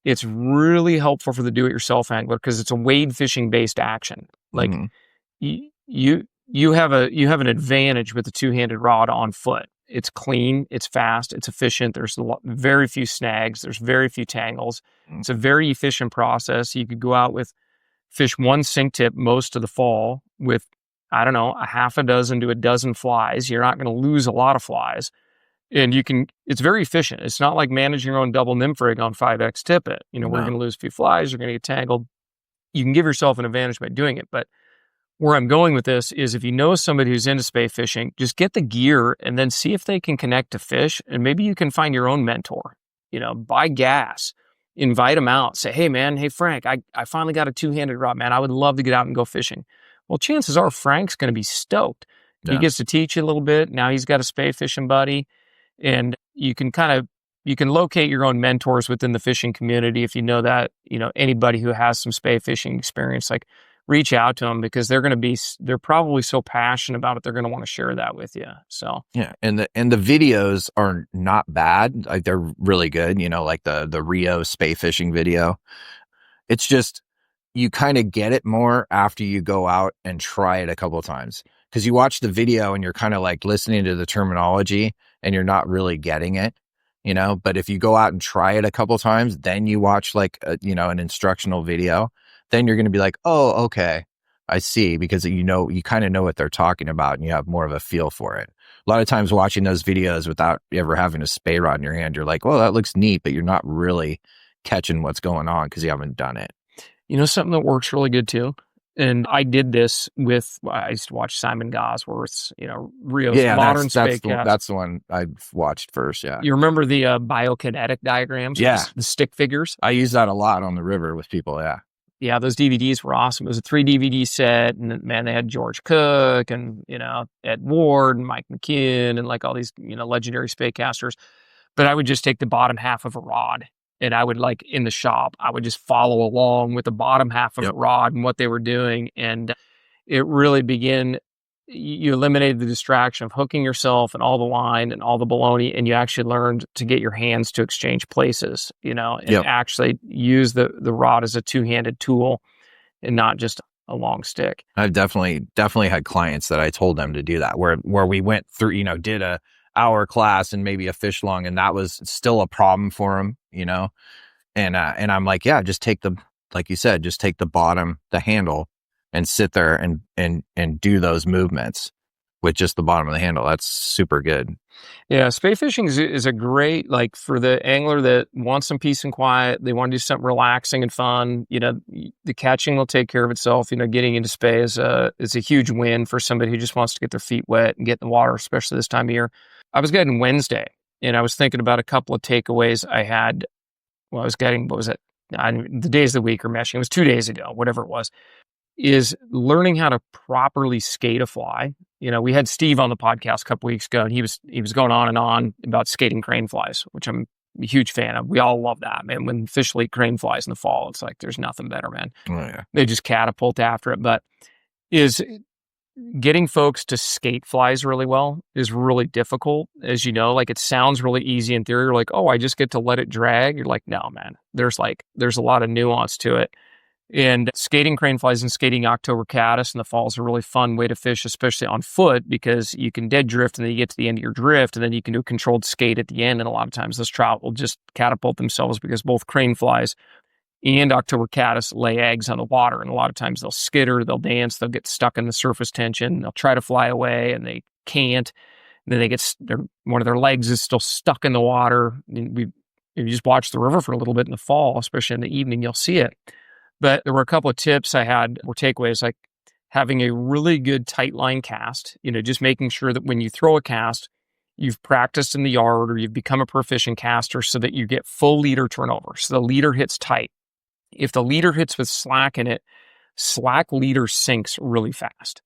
It's really helpful for the do-it-yourself angler because it's a wade fishing based action. Like you have an advantage with the two-handed rod on foot. It's clean, it's fast, it's efficient. There's very few snags. There's very few tangles. It's a very efficient process. You could go out with fish one sink tip most of the fall with, I don't know, a half a dozen to a dozen flies. You're not going to lose a lot of flies. And it's very efficient. It's not like managing your own double nymph rig on 5X tippet. We're going to lose a few flies, you're going to get tangled. You can give yourself an advantage by doing it. But where I'm going with this is if you know somebody who's into spay fishing, just get the gear and then see if they can connect to fish. And maybe you can find your own mentor, buy gas, invite them out, say, hey man, hey Frank, I finally got a two-handed rod, man. I would love to get out and go fishing. Well, chances are Frank's going to be stoked. Yeah. He gets to teach you a little bit. Now he's got a spay fishing buddy, and you can locate your own mentors within the fishing community. If you know that, anybody who has some spay fishing experience, like reach out to them because they're probably so passionate about it. They're going to want to share that with you. So, yeah. And the videos are not bad. Like they're really good, like the Rio spay fishing video. It's just, you kind of get it more after you go out and try it a couple of times, because you watch the video and you're kind of like listening to the terminology and you're not really getting it, but if you go out and try it a couple of times, then you watch like, an instructional video, then you're going to be like, oh, okay, I see, because you kind of know what they're talking about and you have more of a feel for it. A lot of times watching those videos without ever having a spay rod in your hand, you're like, well, that looks neat, but you're not really catching what's going on because you haven't done it. Something that works really good too. And I did this I used to watch Simon Gosworth's, Rio's modern spay-cast. That's the one I've watched first, yeah. You remember the biokinetic diagrams? Yeah. The stick figures? I use that a lot on the river with people, yeah. Yeah, those DVDs were awesome. It was a 3 DVD set, and man, they had George Cook and, Ed Ward and Mike McKeon and like all these, legendary spay-casters. But I would just take the bottom half of a rod, and I would, like, in the shop, I would just follow along with the bottom half of the rod and what they were doing. And it really you eliminated the distraction of hooking yourself and all the line and all the baloney. And you actually learned to get your hands to exchange places, and actually use the rod as a two-handed tool and not just a long stick. I've definitely had clients that I told them to do that, where we went through, did a hour class and maybe a fish long, and that was still a problem for them, and I'm like, yeah, just take like you said, just take the bottom, the handle, and sit there and do those movements with just the bottom of the handle. That's super good. Yeah, spay fishing is a great, like, for the angler that wants some peace and quiet. They want to do something relaxing and fun. The catching will take care of itself. Getting into spay is a huge win for somebody who just wants to get their feet wet and get in the water, especially this time of year. I was guiding Wednesday, and I was thinking about a couple of takeaways I had. Well, I was guiding, what was it? The days of the week are meshing. It was 2 days ago, whatever it was. is learning how to properly skate a fly. We had Steve on the podcast a couple weeks ago, and he was going on and on about skating crane flies, which I'm a huge fan of. We all love that, man. When fish eat crane flies in the fall, it's like there's nothing better, man. Oh, yeah. They just catapult after it. But is getting folks to skate flies really well is really difficult. As you know, like it sounds really easy in theory. You're like, oh, I just get to let it drag. You're like, no, man, there's a lot of nuance to it. And skating crane flies and skating October caddis in the fall is a really fun way to fish, especially on foot, because you can dead drift and then you get to the end of your drift and then you can do a controlled skate at the end. And a lot of times those trout will just catapult themselves because both crane flies and October caddis lay eggs on the water. And a lot of times they'll skitter, they'll dance, they'll get stuck in the surface tension, they'll try to fly away and they can't. And then one of their legs is still stuck in the water. If you just watch the river for a little bit in the fall, especially in the evening, you'll see it. But there were a couple of tips I had or takeaways, like having a really good tight line cast, just making sure that when you throw a cast, you've practiced in the yard or you've become a proficient caster so that you get full leader turnover. So the leader hits tight. If the leader hits with slack in it, slack leader sinks really fast.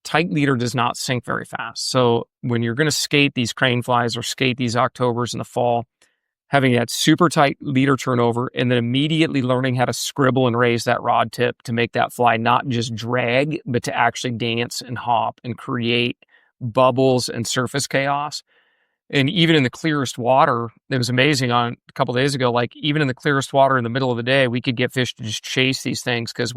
Tight leader does not sink very fast. So when you're going to skate these crane flies or skate these Octobers in the fall, having that super tight leader turnover and then immediately learning how to scribble and raise that rod tip to make that fly not just drag, but to actually dance and hop and create bubbles and surface chaos. And even in the clearest water, it was amazing on a couple of days ago, like even in the clearest water in the middle of the day, we could get fish to just chase these things because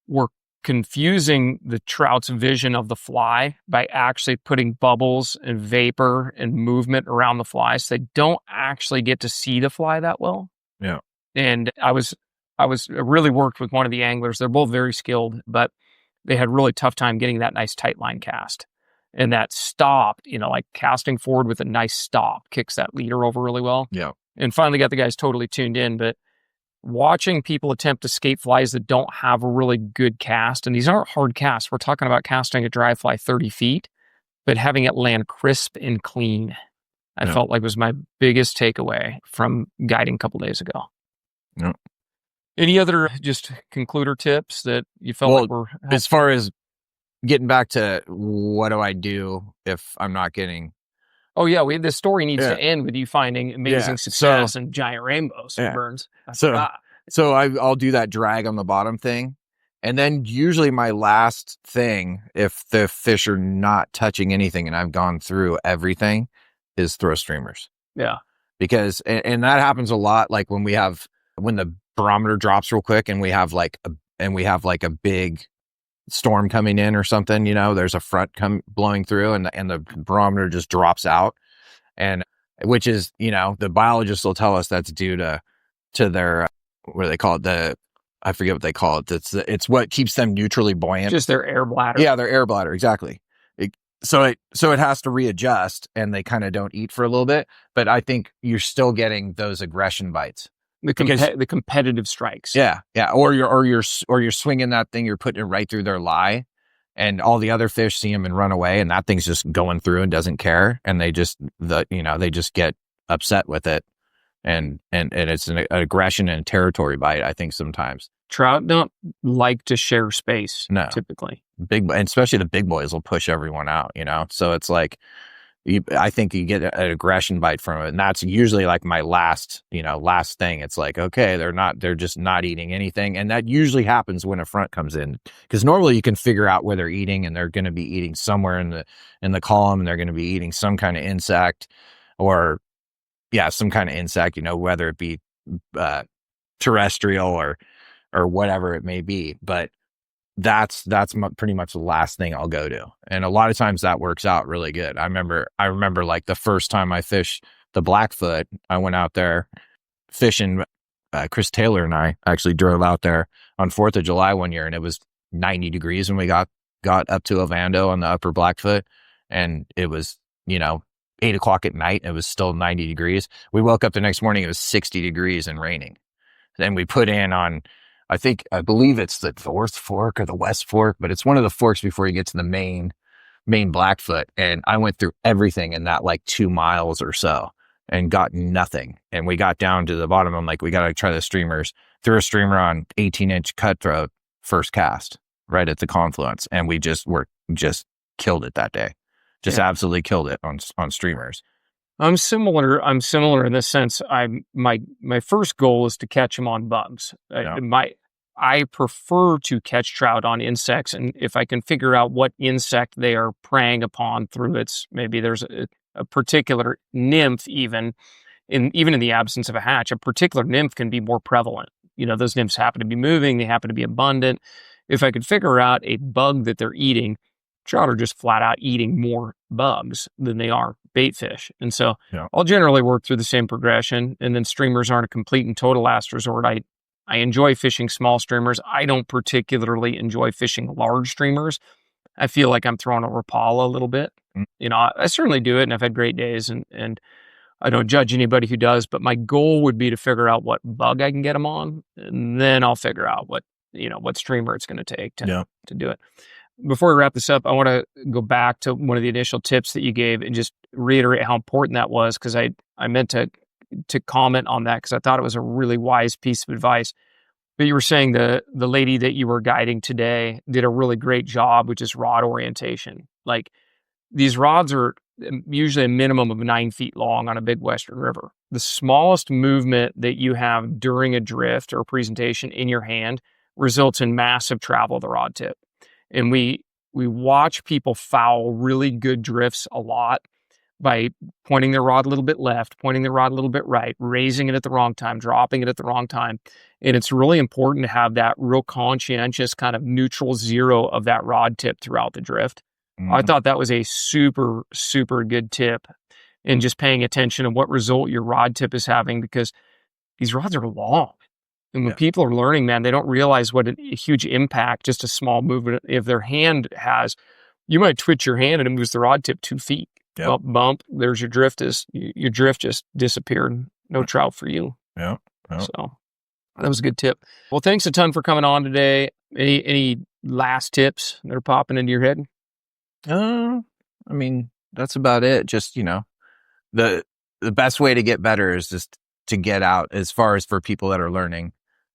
we're confusing the trout's vision of the fly by actually putting bubbles and vapor and movement around the fly, so they don't actually get to see the fly that well. Yeah. And I really worked with one of the anglers. They're both very skilled, but they had really tough time getting that nice tight line cast. And that stop, like casting forward with a nice stop kicks that leader over really well. Yeah. And finally got the guys totally tuned in, but watching people attempt to skate flies that don't have a really good cast, and these aren't hard casts. We're talking about casting a dry fly 30 feet, but having it land crisp and clean, I felt like was my biggest takeaway from guiding a couple days ago. Yeah. Any other just concluder tips that you felt like were helpful? As far as getting back to what do I do if I'm not getting... Oh, yeah, the story needs to end with you finding amazing success and giant rainbows, Burns. So I'll do that drag on the bottom thing. And then usually my last thing, if the fish are not touching anything and I've gone through everything, is throw streamers. Yeah. Because, and that happens a lot, like when the barometer drops real quick and we have like a big storm coming in or something, there's a front blowing through and the barometer just drops out, and which is, the biologists will tell us that's due to their, what do they call it? I forget what they call it. It's what keeps them neutrally buoyant. Just their air bladder. Yeah, their air bladder. Exactly. So it has to readjust and they kind of don't eat for a little bit, but I think you're still getting those aggression bites. The competitive strikes. Yeah. Or you're swinging that thing, you're putting it right through their lie, and all the other fish see them and run away, and that thing's just going through and doesn't care, and they just get upset with it, and it's an aggression and territory bite. I think sometimes trout don't like to share space. No, typically and especially the big boys will push everyone out. So it's like, I think you get an aggression bite from it, and that's usually like my last thing. It's like, okay, they're just not eating anything, and that usually happens when a front comes in, because normally you can figure out where they're eating, and they're going to be eating somewhere in the column, and they're going to be eating some kind of insect, whether it be terrestrial or whatever it may be, but that's pretty much the last thing I'll go to. And a lot of times that works out really good. I remember like the first time I fished the Blackfoot, I went out there fishing. Chris Taylor and I actually drove out there on 4th of July one year, and it was 90 degrees when we got up to Ovando on the upper Blackfoot, and it was, 8:00 at night. It was still 90 degrees. We woke up the next morning, it was 60 degrees and raining. Then we put in on, I believe it's the North Fork or the West Fork, but it's one of the forks before you get to the main Blackfoot. And I went through everything in that like 2 miles or so and got nothing. And we got down to the bottom. I'm like, we got to try the streamers. Threw a streamer on 18-inch cutthroat first cast. right at the confluence, and we just killed it that day. Just absolutely killed it on streamers. I'm similar in this sense. My first goal is to catch them on bugs. I prefer to catch trout on insects, and if I can figure out what insect they are preying upon through its, maybe there's a particular nymph, even in the absence of a hatch, a particular nymph can be more prevalent. Those nymphs happen to be moving, they happen to be abundant. If I could figure out a bug that they're eating, trout are just flat out eating more bugs than they are bait fish. And so I'll generally work through the same progression. And then streamers aren't a complete and total last resort. I enjoy fishing small streamers. I don't particularly enjoy fishing large streamers. I feel like I'm throwing a Rapala a little bit. I certainly do it, and I've had great days, and I don't judge anybody who does, but my goal would be to figure out what bug I can get them on, and then I'll figure out what streamer it's going to take to do it. Before we wrap this up, I want to go back to one of the initial tips that you gave and just reiterate how important that was, because I meant to comment on that because I thought it was a really wise piece of advice. But you were saying the lady that you were guiding today did a really great job, which is rod orientation. Like, these rods are usually a minimum of 9 feet long on a big Western river. The smallest movement that you have during a drift or presentation in your hand results in massive travel of the rod tip. And we watch people foul really good drifts a lot by pointing their rod a little bit left, pointing their rod a little bit right, raising it at the wrong time, dropping it at the wrong time. And it's really important to have that real conscientious kind of neutral zero of that rod tip throughout the drift. I thought that was a super, super good tip, and just paying attention to what result your rod tip is having, because these rods are long. And when people are learning, man, they don't realize what a huge impact just a small movement if their hand has. You might twitch your hand and it moves the rod tip 2 feet. Bump, there's your drift. Your drift just disappeared. No trout for you. So that was a good tip. Well, thanks a ton for coming on today. Any last tips that are popping into your head? I mean, that's about it. Just, the best way to get better is just to get out, as far as for people that are learning,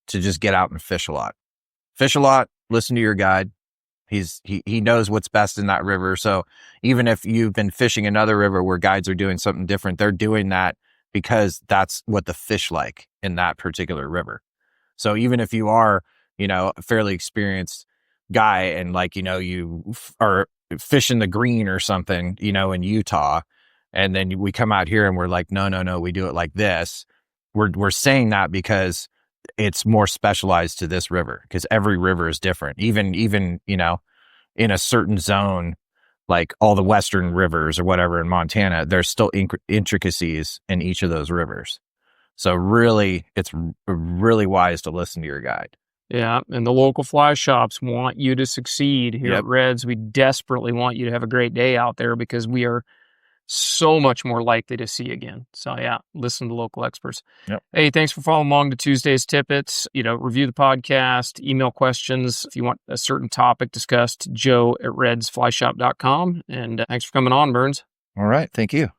to just get out and fish a lot. Listen to your guide. He knows what's best in that river. So even if you've been fishing another river where guides are doing something different, they're doing that because that's what the fish like in that particular river. So even if you are, a fairly experienced guy and you are fishing the green or something, in Utah, and then we come out here and we're like, no, we do it like this. We're saying that because it's more specialized to this river, because every river is different. Even in a certain zone, like all the Western rivers or whatever in Montana, there's still intricacies in each of those rivers. So really, it's really wise to listen to your guide. Yeah, and the local fly shops want you to succeed here at Reds. We desperately want you to have a great day out there, because we are so much more likely to see again. So listen to local experts. Hey, thanks for following along to Tuesday's Tippets. Review the podcast, email questions if you want a certain topic discussed, joe@redsflyshop.com. And thanks for coming on, Burns. All right. Thank you.